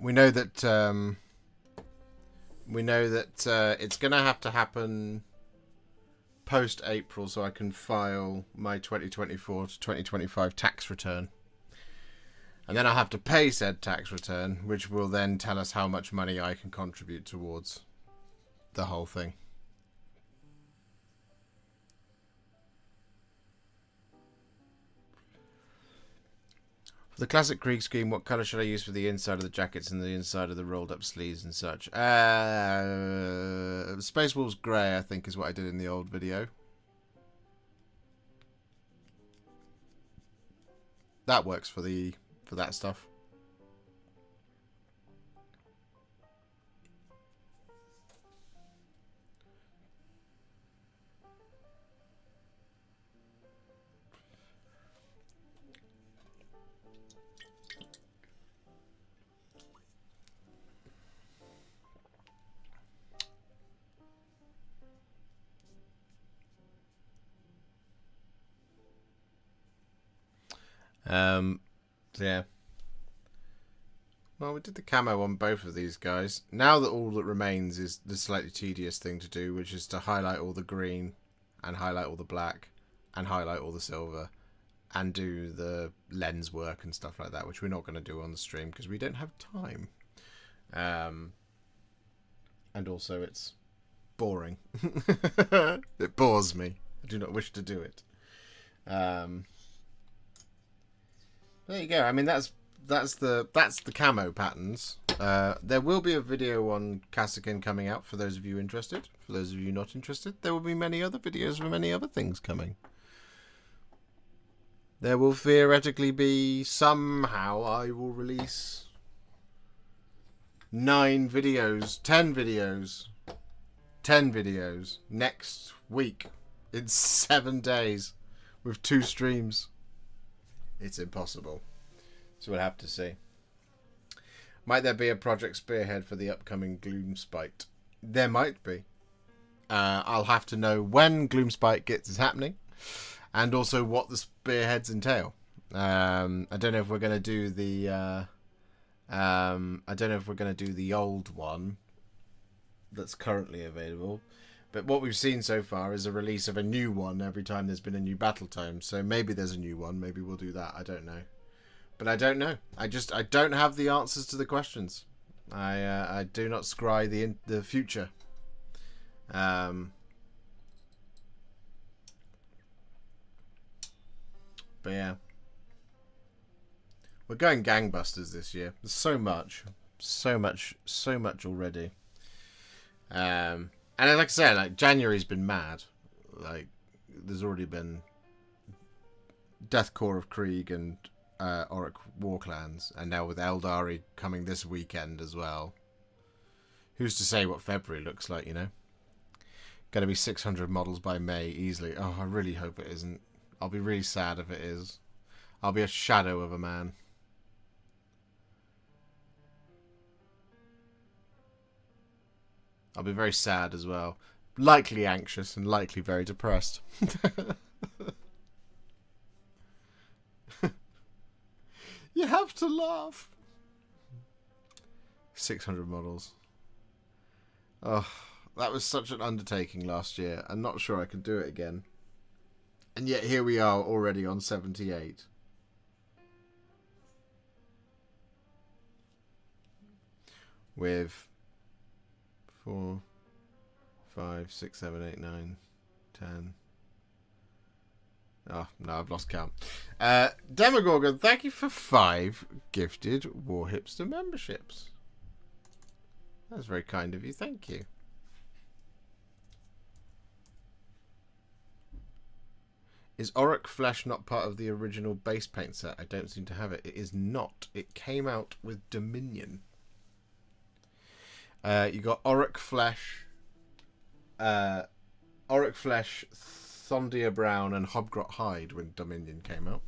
We know that it's going to have to happen post-April so I can file my 2024 to 2025 tax return. And then I'll have to pay said tax return, which will then tell us how much money I can contribute towards the whole thing. For the classic Krieg scheme, what colour should I use for the inside of the jackets and the inside of the rolled up sleeves and such? Space Wolves Grey, I think, is what I did in the old video. That works for that stuff. So yeah. Well, we did the camo on both of these guys. Now that all that remains is the slightly tedious thing to do, which is to highlight all the green and highlight all the black and highlight all the silver and do the lens work and stuff like that, which we're not going to do on the stream because we don't have time. And also it's boring. It bores me. I do not wish to do it. There you go. I mean, that's the camo patterns. There will be a video on Kasrkin coming out for those of you interested. For those of you not interested, there will be many other videos for many other things coming. There will theoretically be, somehow I will release 9 videos, 10 videos, 10 videos next week in 7 days with 2 streams. It's impossible. So we'll have to see. Might there be a Project Spearhead for the upcoming Gloomspite? There might be. I'll have to know when Gloomspite is happening, and also what the spearheads entail. I don't know if we're going to do the. I don't know if we're going to do the old one that's currently available. But what we've seen so far is a release of a new one every time there's been a new battle tome. So maybe there's a new one. Maybe we'll do that. I don't know. But I don't know. I don't have the answers to the questions. I do not scry the future. But yeah. We're going gangbusters this year. There's so much already. And like I said, like January's been mad. Like there's already been Deathcore of Krieg and Auric War Clans, and now with Eldari coming this weekend as well. Who's to say what February looks like, you know? Going to be 600 models by May easily. Oh, I really hope it isn't. I'll be really sad if it is. I'll be a shadow of a man. I'll be very sad as well. Likely anxious and likely very depressed. You have to laugh. 600 models. Oh, that was such an undertaking last year. I'm not sure I can do it again. And yet here we are already on 78. With 4, 5, 6, 7, 8, 9, 10. Oh, no, I've lost count. Demogorgon, thank you for 5 gifted Warhipster memberships. That's very kind of you. Thank you. Is Auric Flesh not part of the original base paint set? I don't seem to have it. It is not. It came out with Dominion. You got Auric Flesh, Thondia Brown, and Hobgrot Hide when Dominion came out.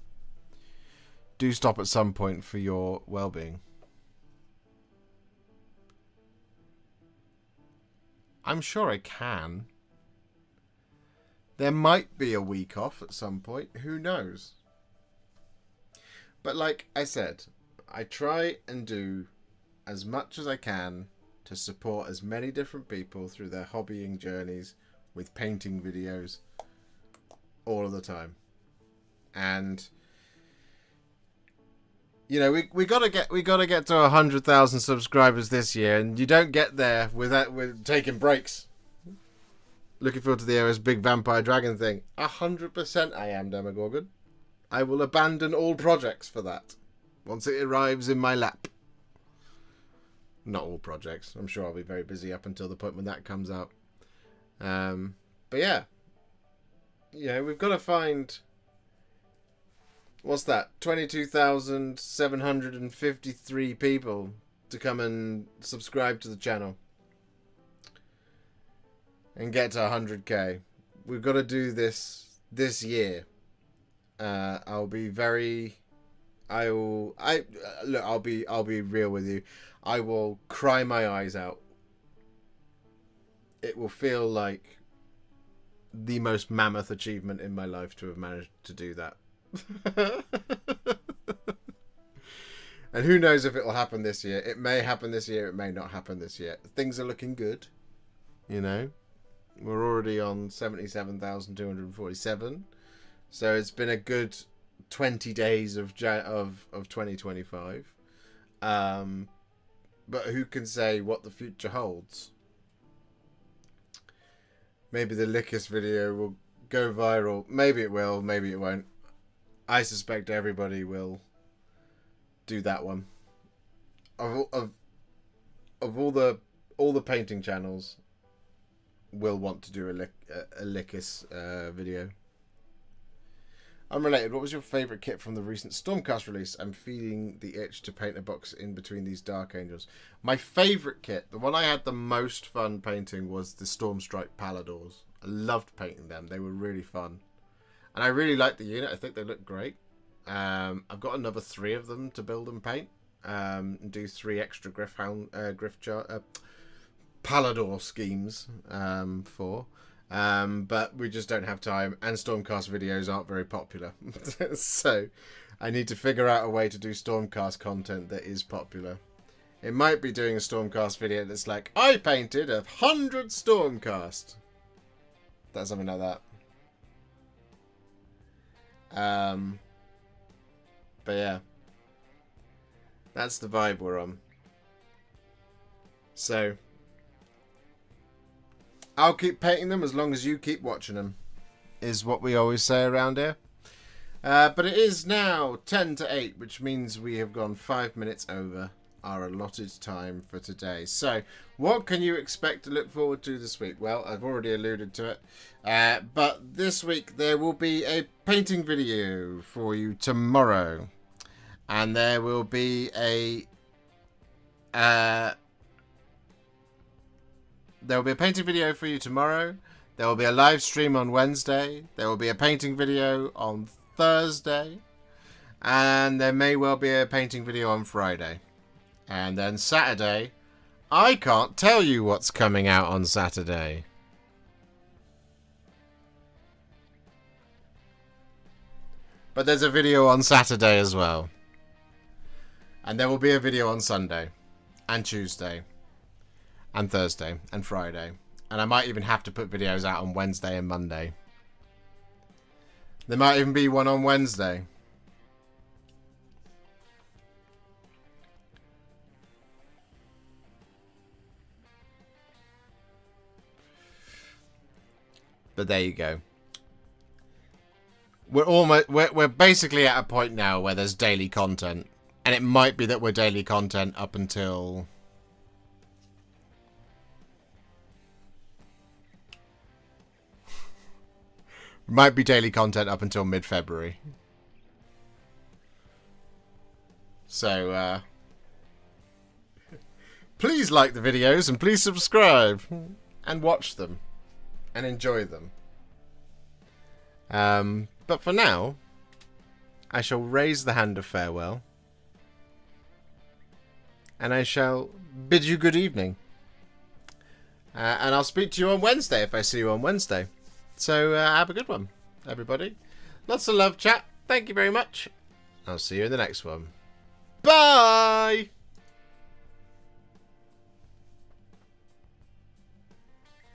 Do stop at some point for your well-being. I'm sure I can. There might be a week off at some point. Who knows? But like I said, I try and do as much as I can to support as many different people through their hobbying journeys with painting videos all of the time. And you know, we gotta get to 100,000 subscribers this year, and you don't get there with taking breaks. Looking forward to the Ares Big Vampire Dragon thing. 100% I am, Demogorgon. I will abandon all projects for that once it arrives in my lap. Not all projects. I'm sure I'll be very busy up until the point when that comes out. But yeah, you know, we've got to find. What's that? 22,753 people to come and subscribe to the channel and get to 100k. We've got to do this year. I'll be real with you. I will cry my eyes out. It will feel like the most mammoth achievement in my life to have managed to do that. And who knows if it will happen this year. It may happen this year, it may not happen this year. Things are looking good, you know. We're already on 77,247, so it's been a good 20 days of 2025. But who can say what the future holds? Maybe the Lickus video will go viral. Maybe it will, maybe it won't. I suspect everybody will do that one. Of all the painting channels, will want to do a Lickus video. Unrelated, what was your favourite kit from the recent Stormcast release? I'm feeling the itch to paint a box in between these Dark Angels. My favourite kit, the one I had the most fun painting, was the Stormstrike Paladors. I loved painting them. They were really fun. And I really liked the unit. I think they look great. I've got another 3 of them to build and paint. And do 3 extra Palador schemes for. But we just don't have time, and Stormcast videos aren't very popular. So I need to figure out a way to do Stormcast content that is popular. It might be doing a Stormcast video that's like, I painted 100 Stormcast. That's something like that. But yeah, that's the vibe we're on. So I'll keep painting them as long as you keep watching them, is what we always say around here. But it is now 10 to 8, which means we have gone 5 minutes over. our allotted time for today. So, what can you expect to look forward to this week? Well, I've already alluded to it. But this week there will be a painting video for you tomorrow. And there will be a... there will be a painting video for you tomorrow. There will be a live stream on Wednesday. There will be a painting video on Thursday. And there may well be a painting video on Friday. And then Saturday, I can't tell you what's coming out on Saturday. But there's a video on Saturday as well. And there will be a video on Sunday. And Tuesday. And Thursday. And Friday. And I might even have to put videos out on Wednesday and Monday. There might even be one on Wednesday. But there you go. We're basically at a point now where there's daily content. And it might be that we're daily content up until... might be daily content up until mid-February. So, please like the videos and please subscribe. And watch them. And enjoy them. But for now, I shall raise the hand of farewell. And I shall bid you good evening. And I'll speak to you on Wednesday if I see you on Wednesday. So have a good one, everybody. Lots of love, chat. Thank you very much. I'll see you in the next one. Bye!